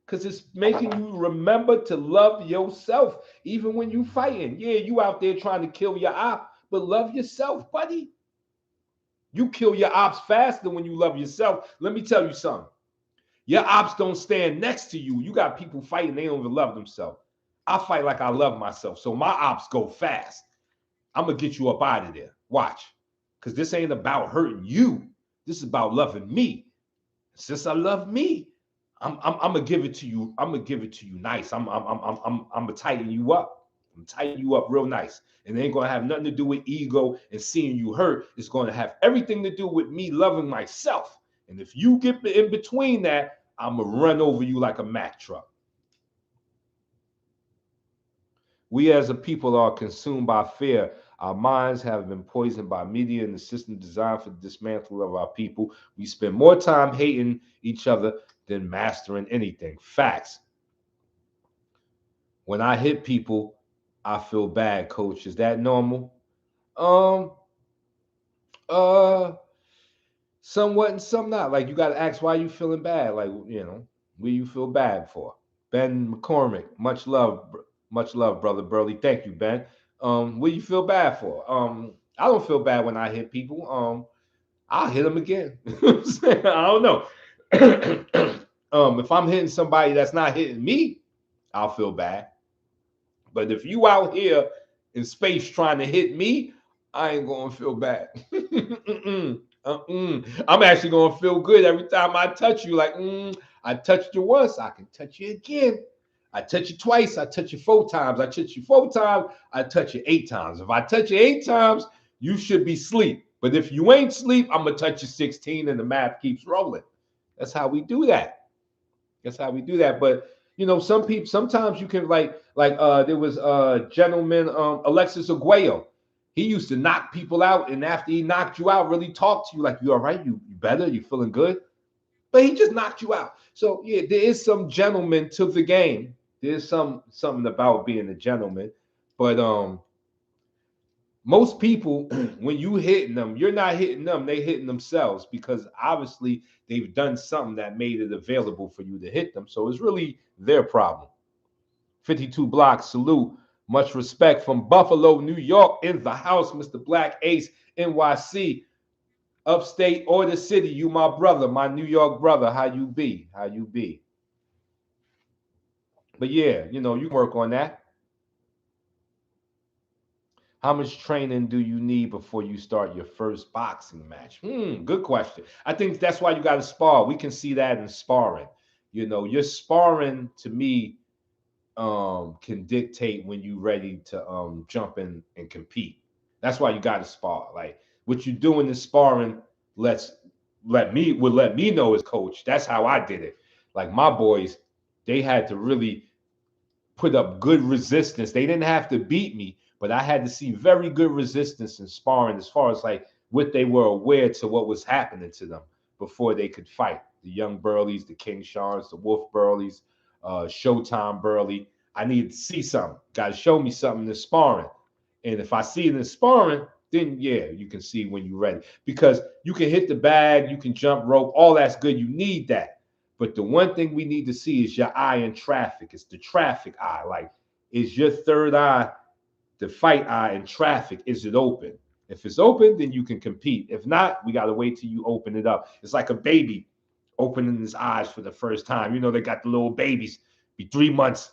Because it's making you remember to love yourself, even when you fighting. Yeah, you out there trying to kill your op, but love yourself, buddy. You kill your ops faster when you love yourself. Let me tell you something. Your ops don't stand next to you. You got people fighting, they don't even love themselves. I fight like I love myself, so my ops go fast. I'm gonna get you up out of there. Watch, because this ain't about hurting you. This is about loving me. Since I love me, I'm gonna give it to you. I'm gonna give it to you nice. I'm gonna tighten you up. I'm gonna tighten you up real nice. And it ain't gonna have nothing to do with ego and seeing you hurt. It's gonna have everything to do with me loving myself. And if you get in between that, I'm gonna run over you like a Mack truck. We as a people are consumed by fear. Our minds have been poisoned by media and the system designed for the dismantle of our people. We spend more time hating each other than mastering anything. Facts. When I hit people, I feel bad, coach. Is that normal? Um, uh, somewhat and some not. Like you gotta ask why you feeling bad. Like, what you feel bad for? Ben McCormick, much love, brother Burley. Thank you, Ben. What do you feel bad for? I don't feel bad when I hit people. I'll hit them again. I don't know. If I'm hitting somebody that's not hitting me, I'll feel bad. But if you out here in space trying to hit me, I ain't gonna feel bad. I'm actually gonna feel good every time I touch you. Like, I touched you once, I can touch you again. I touch you twice, I touch you 4 times. I touch you 4 times, I touch you 8 times. If I touch you 8 times, you should be asleep. But if you ain't sleep, I'm gonna touch you 16 and the math keeps rolling. That's how we do that. That's how we do that. But some people sometimes you can there was a gentleman, Alexis Aguayo. He used to knock people out, and after he knocked you out, really talk to you like, you all right, you better, you feeling good. But he just knocked you out. So yeah, there is some gentleman to the game. There's something about being a gentleman. But most people, when you hitting them, you're not hitting them, they hitting themselves, because obviously they've done something that made it available for you to hit them. So it's really their problem. 52 Blocks, salute. Much respect from Buffalo, New York, in the house, Mr. Black Ace, NYC, upstate or the city. You my brother, my New York brother. How you be? How you be? But yeah, you can work on that. How much training do you need before you start your first boxing match? Good question. I think that's why you got to spar. We can see that in sparring. Your sparring to me can dictate when you're ready to jump in and compete. That's why you got to spar. Like what you do in the sparring, let's let me know as coach. That's how I did it. Like my boys, they had to really put up good resistance. They didn't have to beat me, but I had to see very good resistance in sparring as far as like what they were aware to what was happening to them before they could fight. The young Burleys, the King Sharns, the Wolf Burleys, Showtime Burley. I needed to see something. Got to show me something in sparring. And if I see it in sparring, then yeah, you can see when you're ready. Because you can hit the bag, you can jump rope, all that's good. You need that. But the one thing we need to see is your eye in traffic. It's the traffic eye. Like, is your third eye, the fight eye in traffic, is it open? If it's open, then you can compete. If not, we got to wait till you open it up. It's like a baby opening his eyes for the first time. They got the little babies, be 3 months.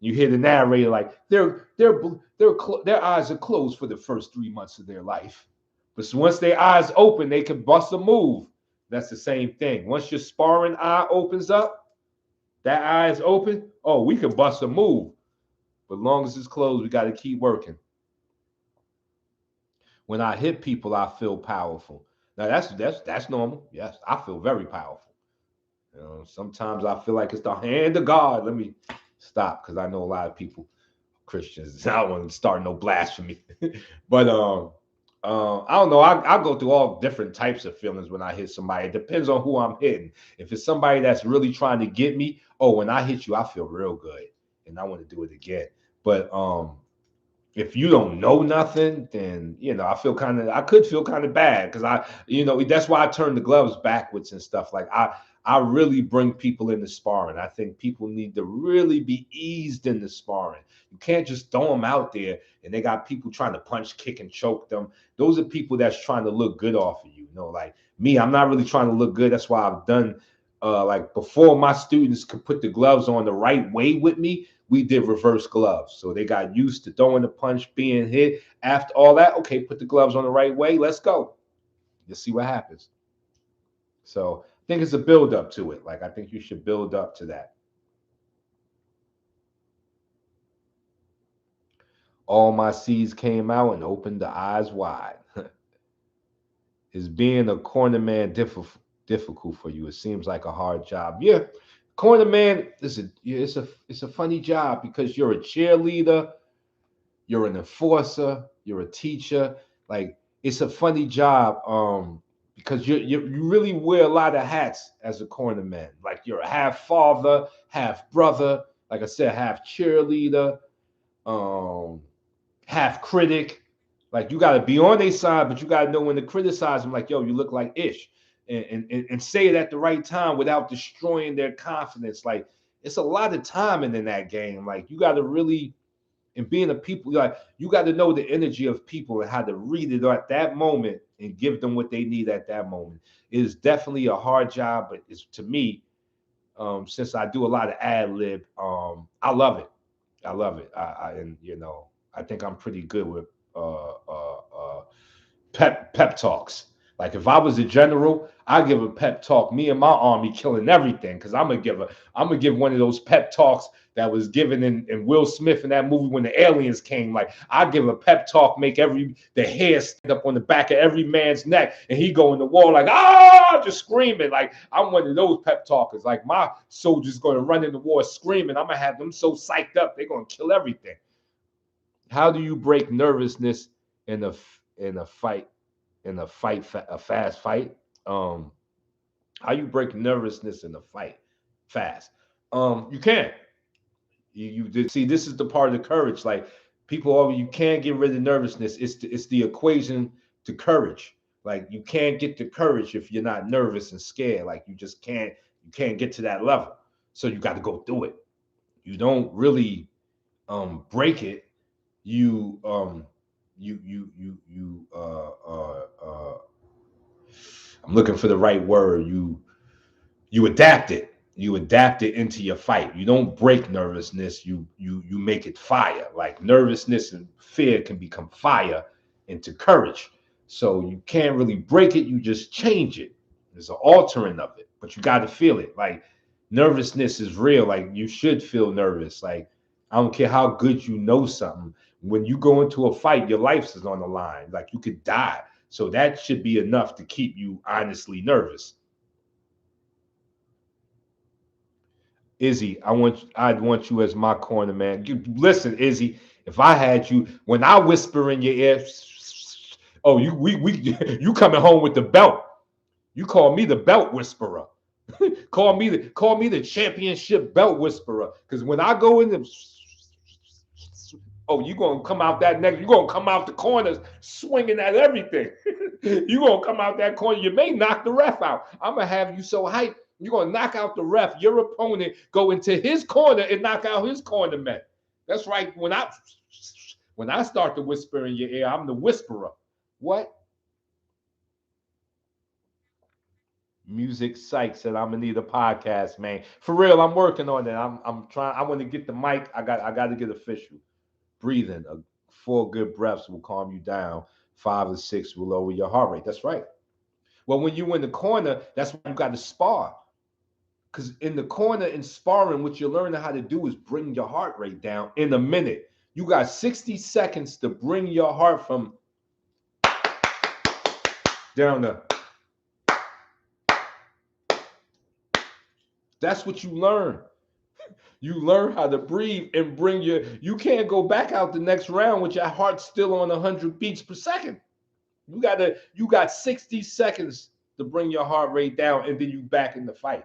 You hear the narrator like their eyes are closed for the first 3 months of their life, but once their eyes open, they can bust a move. That's the same thing. Once your sparring eye opens up, that eye is open. Oh, we can bust a move, but as long as it's closed, we got to keep working. When I hit people, I feel powerful. Now that's normal. Yes, I feel very powerful. Sometimes I feel like it's the hand of God. Let me stop because I know a lot of people, Christians. I don't want to start no blasphemy, but I don't know. I go through all different types of feelings when I hit somebody. It depends on who I'm hitting. If it's somebody that's really trying to get me, oh, when I hit you, I feel real good, and I want to do it again. But if you don't know nothing, then I could feel kind of bad because that's why I turn the gloves backwards and stuff. Like I really bring people into sparring. I think people need to really be eased into sparring. You can't just throw them out there and they got people trying to punch, kick, and choke them. Those are people that's trying to look good off of you. Like me, I'm not really trying to look good. That's why I've done like before my students could put the gloves on the right way with me, we did reverse gloves. So they got used to throwing the punch, being hit. After all that, okay, put the gloves on the right way. Let's go. Let's see what happens. So I think it's a build up to it. Like I think you should build up to that. All my C's came out and opened the eyes wide. Is being a corner man difficult for you? It seems like a hard job. Yeah, corner man. Listen, it's a funny job because you're a cheerleader, you're an enforcer, you're a teacher. Like it's a funny job because you really wear a lot of hats as a cornerman. Like you're a half father, half brother, like I said, half cheerleader, um, half critic. Like you got to be on their side, but you got to know when to criticize them. Like, yo, you look like ish, and say it at the right time without destroying their confidence. Like it's a lot of timing in that game. Like you got to really, and being a people, like you got to know the energy of people and how to read it at that moment and give them what they need at that moment. It is definitely a hard job, but it's to me, since I do a lot of ad lib, I love it. I love it. And I think I'm pretty good with pep talks. Like if I was a general, I give a pep talk. Me and my army killing everything because I'm gonna give one of those pep talks that was given in Will Smith in that movie when the aliens came. Like I give a pep talk, make the hair stand up on the back of every man's neck, and he go in the wall like just screaming. Like I'm one of those pep talkers. Like my soldiers gonna run in the war screaming. I'm gonna have them so psyched up they're gonna kill everything. How do you break nervousness in in a fight a fast fight? Um, how you break nervousness in a fight fast? You can't. You did see this is the part of the courage. Like people always, you can't get rid of nervousness. It's the equation to courage. Like you can't get to courage if you're not nervous and scared. Like you can't get to that level. So you got to go through it. You don't really break it. You I'm looking for the right word. You adapt it. You adapt it into your fight. You don't break nervousness. You make it fire. Like nervousness and fear can become fire into courage. So you can't really break it. You just change it. There's an altering of it, but you got to feel it. Like nervousness is real. Like you should feel nervous. Like I don't care how good you know something. When you go into a fight, your life is on the line. Like you could die. So that should be enough to keep you honestly nervous. Izzy, I'd want you as my corner man. You listen, Izzy. If I had you, when I whisper in your ear, oh, you coming home with the belt. You call me the belt whisperer. call me the championship belt whisperer. Because when I go in the oh, you gonna come out that neck, you gonna come out the corners swinging at everything. You gonna come out that corner, you may knock the ref out. I'm gonna have you so hyped, you're gonna knock out the ref, your opponent, go into his corner and knock out his corner man. That's right. When I start to whisper in your ear, I'm the whisperer. What? Music Psych said I'm gonna need a podcast, man. For real, I'm working on that. I'm trying. I want to get the mic. I got to get official. Breathing, 4 good breaths will calm you down. 5 or 6 will lower your heart rate. That's right. Well, when you in the corner, that's why you got to spar. Because in the corner in sparring, what you're learning how to do is bring your heart rate down in a minute. You got 60 seconds to bring your heart from down to. That's what you learn. You learn how to breathe and you can't go back out the next round with your heart still on 100 beats per second. You got 60 seconds to bring your heart rate down, and then you back in the fight.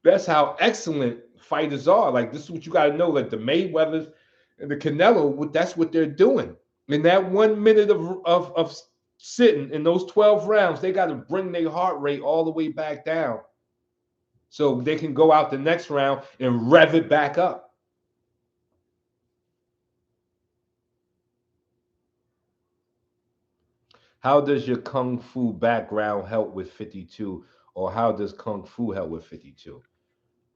That's how excellent fighters are. Like this is what you got to know. Like the Mayweathers and the Canelo, that's what they're doing. In that 1 minute of sitting in those 12 rounds, they got to bring their heart rate all the way back down so they can go out the next round and rev it back up. How does your kung fu background help with 52, or how does kung fu help with 52?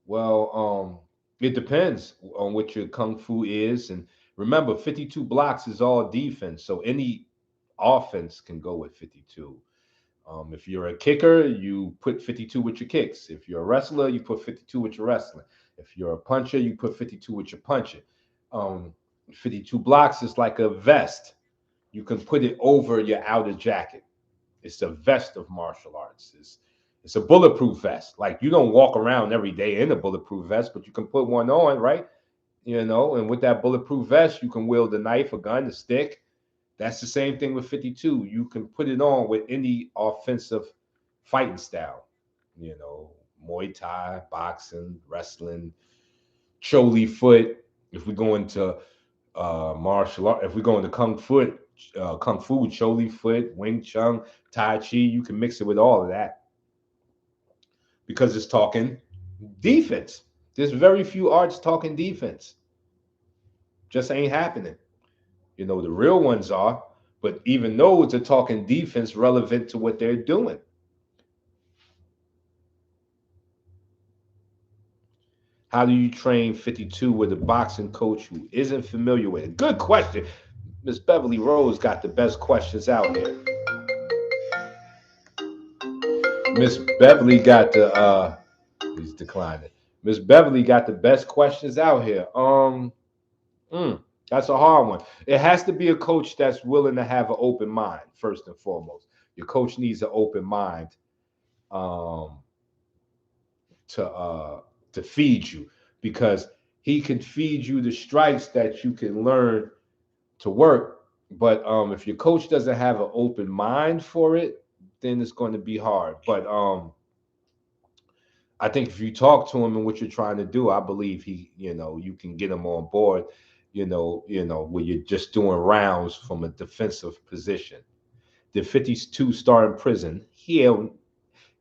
Well, it depends on what your kung fu is, and remember, 52 blocks is all defense, so any offense can go with 52. If you're a kicker, you put 52 with your kicks. If you're a wrestler, you put 52 with your wrestling. If you're a puncher, you put 52 with your puncher. Um, 52 blocks is like a vest. You can put it over your outer jacket. It's a vest of martial arts. It's a bulletproof vest. Like you don't walk around every day in a bulletproof vest, but you can put one on, right? You know, and with that bulletproof vest, you can wield a knife, a gun, a stick. That's the same thing with 52. You can put it on with any offensive fighting style. You know, Muay Thai, boxing, wrestling, Choli foot. If we go into martial art, if we go into kung fu, Choli foot, Wing Chun, Tai Chi, you can mix it with all of that because it's talking defense. There's very few arts talking defense. Just ain't happening. You know, the real ones are, but even those are talking defense relevant to what they're doing. How do you train 52 with a boxing coach who isn't familiar with it? Good question. Miss Beverly Rose got the best questions out here. Miss Beverly got the he's declining. Miss Beverly got the best questions out here. Mm, that's a hard one. It has to be a coach that's willing to have an open mind, first and foremost. Your coach needs an open mind um, to feed you because he can feed you the strikes that you can learn to work. But if your coach doesn't have an open mind for it, then it's going to be hard. But I think if you talk to him and what you're trying to do, I believe you can get him on board. Where you're just doing rounds from a defensive position. Did 52 start in prison? Hell,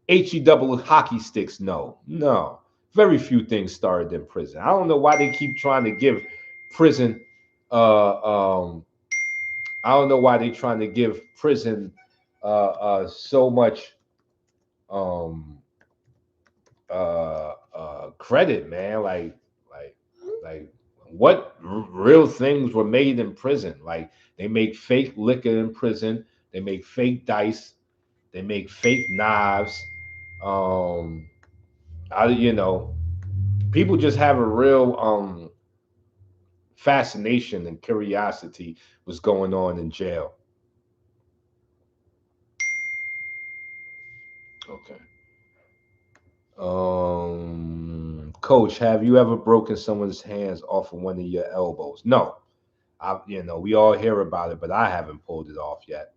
he double hockey sticks? No, no. Very few things started in prison. I don't know why they keep trying to give prison. I don't know why they trying to give prison so much um, credit, man. Like, like, what real things were made in prison? Like, they make fake liquor in prison. They make fake dice. They make fake knives. Um, people just have a real fascination and curiosity what's going on in jail. Okay. Coach, have you ever broken someone's hands off of one of your elbows? No. We all hear about it, but I haven't pulled it off yet.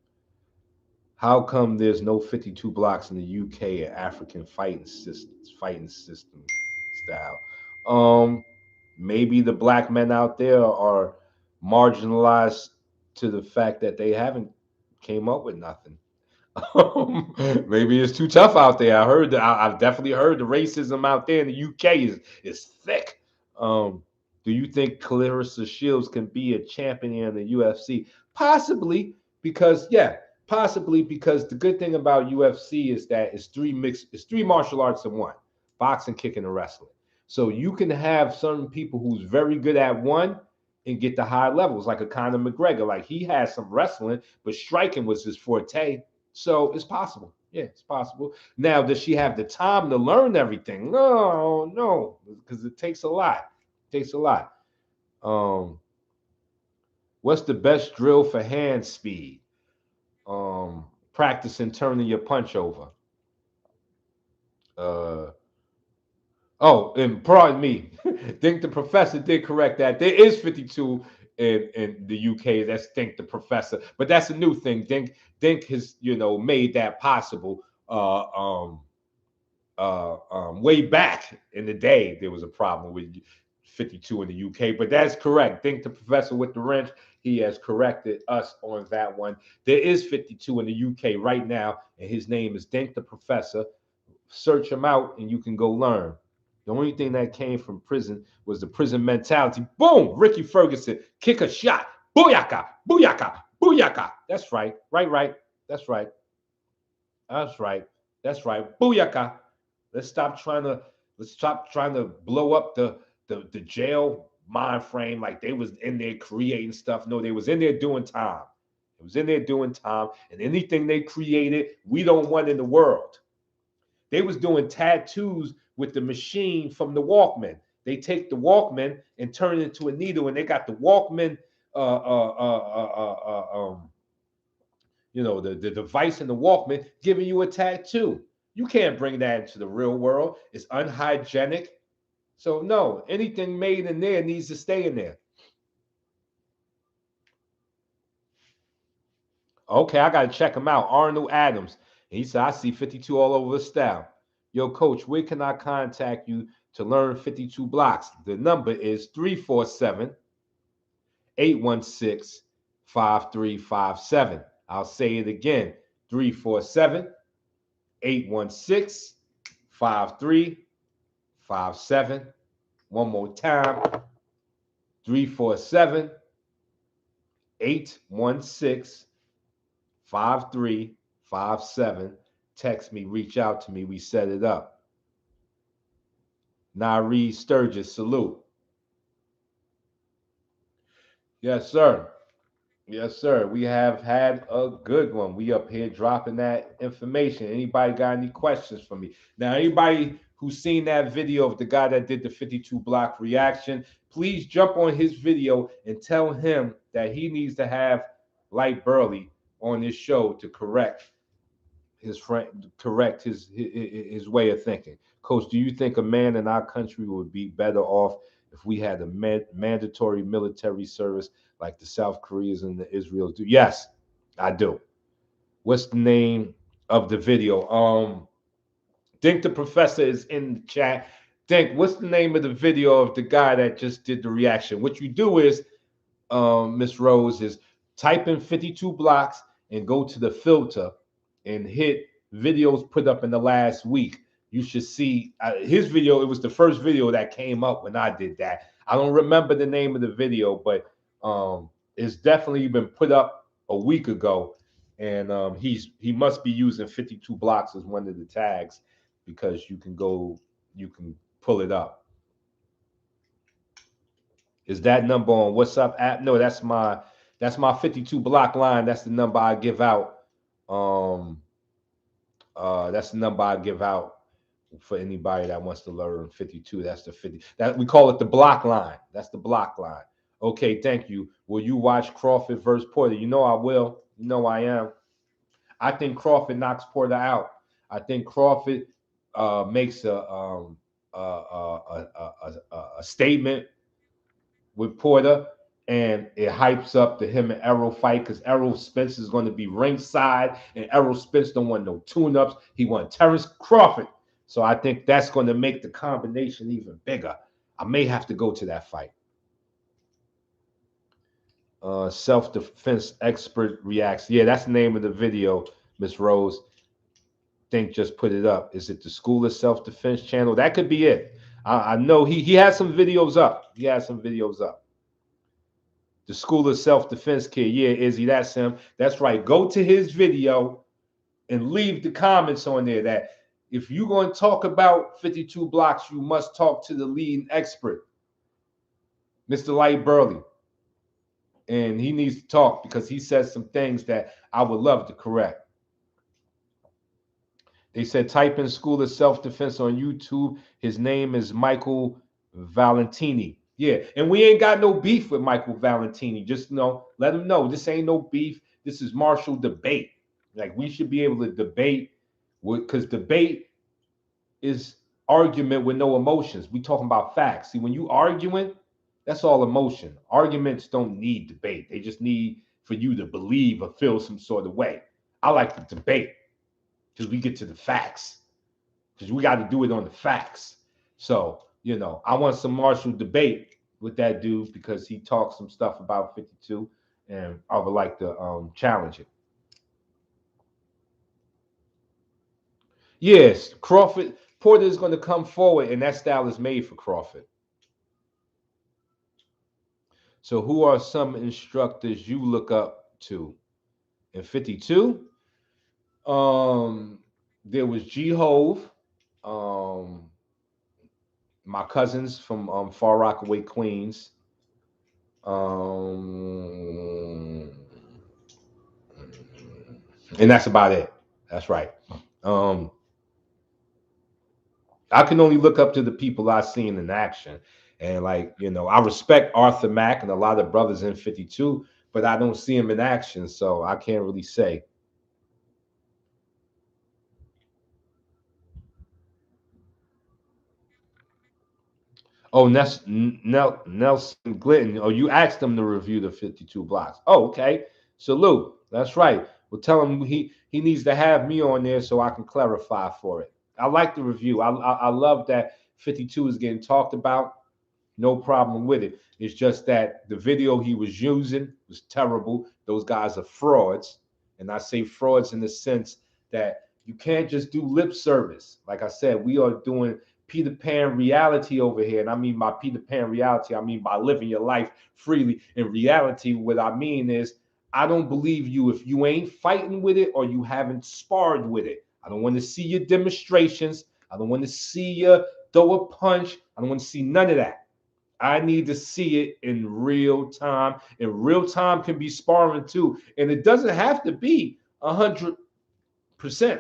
How come there's no 52 blocks in the UK and African fighting system style? Um, Maybe the black men out there are marginalized to the fact that they haven't came up with nothing. Maybe it's too tough out there. I've definitely heard the racism out there in the UK is thick. Um, do you think Clarissa Shields can be a champion in the UFC? Possibly, because possibly because the good thing about UFC is that it's three martial arts in one: boxing, kicking, and wrestling. So you can have some people who's very good at one and get the high levels, like a Conor McGregor. Like he has some wrestling, but striking was his forte. So it's possible. Yeah, it's possible. Now, does she have the time to learn everything? No, no, because it takes a lot. It takes a lot. Um, what's the best drill for hand speed? Practicing turning your punch over. Uh, oh, and pardon me. Think the professor did correct that. There is 52 in the UK. That's Dink the Professor, but that's a new thing. Dink has made that possible. Way back in the day, there was a problem with 52 in the UK, but that's correct. Think the professor with the wrench, he has corrected us on that one. There is 52 in the UK right now, and his name is Dink the Professor. Search him out, and you can go learn. The only thing that came from prison was the prison mentality. Boom! Ricky Ferguson, kick a shot. Booyaka! Booyaka! Booyaka! That's right. Right. That's right. That's right. That's right. Booyaka. Let's stop trying to blow up the jail mind frame like they was in there creating stuff. No, they was in there doing time. It was in there doing time, and anything they created, we don't want in the world. They was doing tattoos with the machine from the Walkman. They take the Walkman and turn it into a needle, and they got the Walkman the device in the Walkman giving you a tattoo. You can't bring that into the real world. It's unhygienic. So no, anything made in there needs to stay in there. Okay, I gotta check him out. Arnold Adams. And he said, I see 52 all over the style. Yo, coach, where can I contact you to learn 52 blocks? The number is 347-816-5357. I'll say it again, 347-816-5357. One more time, 347-816-5357. Text me, reach out to me, we set it up. Nari Sturgis, salute. Yes, sir. Yes, sir. We have had a good one. We up here dropping that information. Anybody got any questions for me? Now, anybody who's seen that video of the guy that did the 52 block reaction, please jump on his video and tell him that he needs to have Light Burley on his show to correct his way of thinking. Coach, do you think a man in our country would be better off if we had a mandatory military service like the South Koreans and the Israels do? Yes, I do. What's the name of the video? Dink the Professor is in the chat. Dink, what's the name of the video of the guy that just did the reaction? What you do is, Miss Rose, is type in 52 blocks and go to the filter and hit videos put up in the last week. You should see his video. It was the first video that came up when I did that. I don't remember the name of the video, but it's definitely been put up a week ago, and he must be using 52 blocks as one of the tags because you can pull it up. Is that number on WhatsApp app? No, that's my 52 block line. That's the number I give out. That's the number I give out for anybody that wants to learn 52. That's the 50. That we call it the block line. That's the block line. Okay, thank you. Will you watch Crawford versus Porter? You know I will. You know I am. I think Crawford knocks Porter out. I think Crawford makes a statement with Porter, and it hypes up the him and Errol fight because Errol Spence is going to be ringside, and Errol Spence don't want no tune-ups. He wants Terrence Crawford. So I think that's going to make the combination even bigger. I may have to go to that fight. Self-defense expert reacts. Yeah, that's the name of the video, Miss Rose. Think just put it up. Is it the School of Self-Defense channel? That could be it. I know he has some videos up. He has some videos up. The School of Self-Defense kid. Yeah, Izzy, that's him. That's right. Go to his video and leave the comments on there that if you're going to talk about 52 blocks, you must talk to the leading expert, Mr. Light Burley. And he needs to talk because he says some things that I would love to correct. They said type in School of Self-Defense on YouTube. His name is Michael Valentini. Yeah, and we ain't got no beef with Michael Valentini. Just let him know this ain't no beef. This is martial debate. Like we should be able to debate, because debate is argument with no emotions. We talking about facts. See, when you arguing, That's all emotion. Arguments don't need debate. They just need for you to believe or feel some sort of way. I like to debate because we get to the facts. Because we got to do it on the facts. So, I want some martial debate with that dude because he talks some stuff about 52, and I would like to challenge it. Yes, Crawford Porter is going to come forward, and that style is made for Crawford. So, who are some instructors you look up to in 52? Um, there was G Hove, um, my cousins from Far Rockaway, Queens. Um, and that's about it. That's right. Um, I can only look up to the people I've seen in action. And like, I respect Arthur Mack and a lot of brothers in 52, but I don't see him in action, so I can't really say. Oh, Nelson Glidden. Oh, you asked him to review the 52 blocks. Oh, okay. Salute. That's right. Well, tell him he needs to have me on there so I can clarify for it. I like the review. I love that 52 is getting talked about. No problem with it. It's just that the video he was using was terrible. Those guys are frauds. And I say frauds in the sense that you can't just do lip service. Like I said, we are doing Peter Pan reality over here. And I mean by Peter Pan reality, I mean by living your life freely. In reality, what I mean is, I don't believe you if you ain't fighting with it or you haven't sparred with it. I don't want to see your demonstrations. I don't want to see you throw a punch. I don't want to see none of that. I need to see it in real time. And real time can be sparring too. And it doesn't have to be 100%.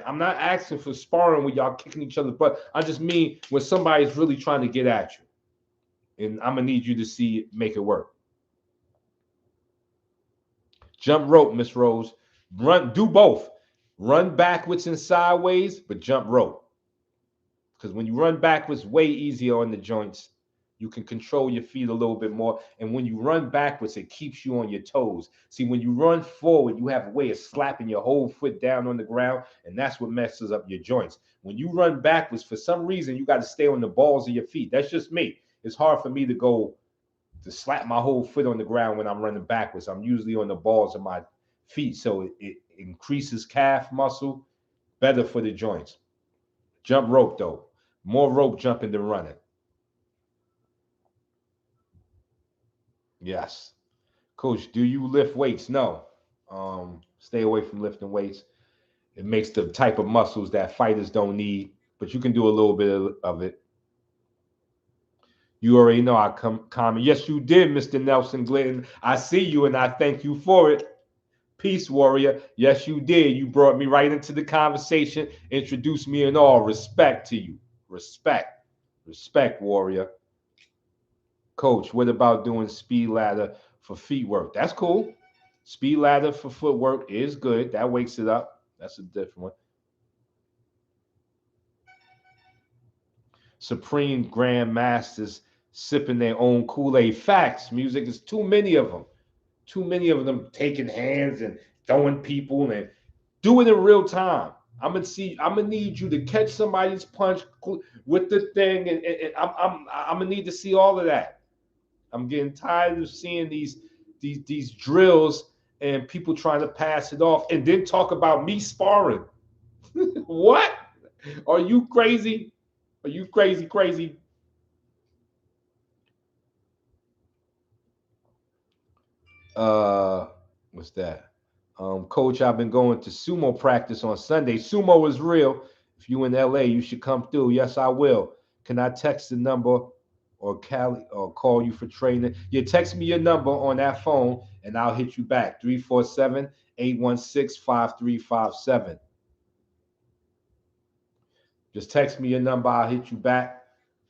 I'm not asking for sparring where y'all kicking each other, but I just mean when somebody's really trying to get at you. And I'm gonna need you to see it, make it work. Jump rope, Miss Rose. Run, do both. Run backwards and sideways, but jump rope. Because when you run backwards, way easier on the joints. You can control your feet a little bit more. And when you run backwards, it keeps you on your toes. See, when you run forward, you have a way of slapping your whole foot down on the ground, and that's what messes up your joints. When you run backwards, for some reason, you got to stay on the balls of your feet. That's just me. It's hard for me to slap my whole foot on the ground when I'm running backwards. I'm usually on the balls of my feet, so it increases calf muscle, better for the joints. Jump rope though, more rope jumping than running. Yes. Coach, do you lift weights? No. Stay away from lifting weights. It makes the type of muscles that fighters don't need, but you can do a little bit of it. You already know I comment. Yes, you did, Mr. Nelson Glenn. I see you and I thank you for it. Peace, warrior. Yes, you did. You brought me right into the conversation, introduced me in all. Respect to you. Respect. Respect, warrior. Coach, what about doing speed ladder for feet work? That's cool. Speed ladder for footwork is good. That wakes it up. That's a different one. Supreme Grandmasters sipping their own Kool-Aid. Facts. Music is too many of them. Too many of them taking hands and throwing people and do it in real time. I'm gonna need you to catch somebody's punch with the thing, and I'm gonna need to see all of that. I'm getting tired of seeing these drills and people trying to pass it off and then talk about me sparring. What? Are you crazy? Are you crazy, crazy? Uh, what's that? Coach, I've been going to sumo practice on Sunday. Sumo is real. If you in LA, you should come through. Yes, I will. Can I text the number or Cali or call you for training? Yeah, text me your number on that phone and I'll hit you back. 347-816-5357. Just text me your number, I'll hit you back.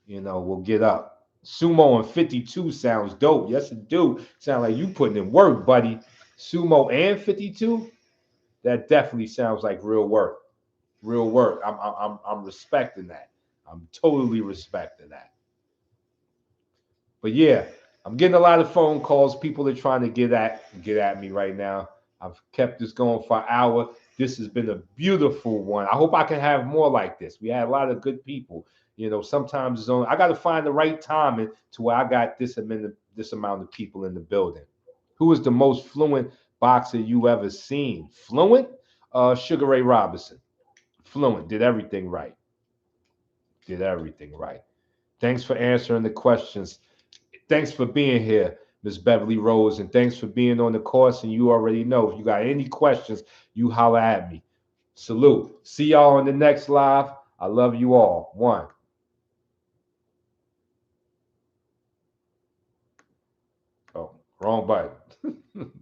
We'll get up. Sumo and 52 sounds dope. Yes, it do. Sound like you putting in work, buddy. Sumo and 52? That definitely sounds like real work. Real work. I'm respecting that. I'm totally respecting that. But yeah, I'm getting a lot of phone calls. People are trying to get at me right now. I've kept this going for an hour. This has been a beautiful one. I hope I can have more like this. We had a lot of good people. Sometimes it's only I got to find the right timing to where I got this amount of people in the building. Who is the most fluent boxer you ever seen? Fluent? Sugar Ray Robinson. Fluent. Did everything right. Did everything right. Thanks for answering the questions. Thanks for being here, Miss Beverly Rose, and thanks for being on the course. And you already know if you got any questions, you holler at me. Salute. See y'all on the next live. I love you all. One. Oh, wrong button.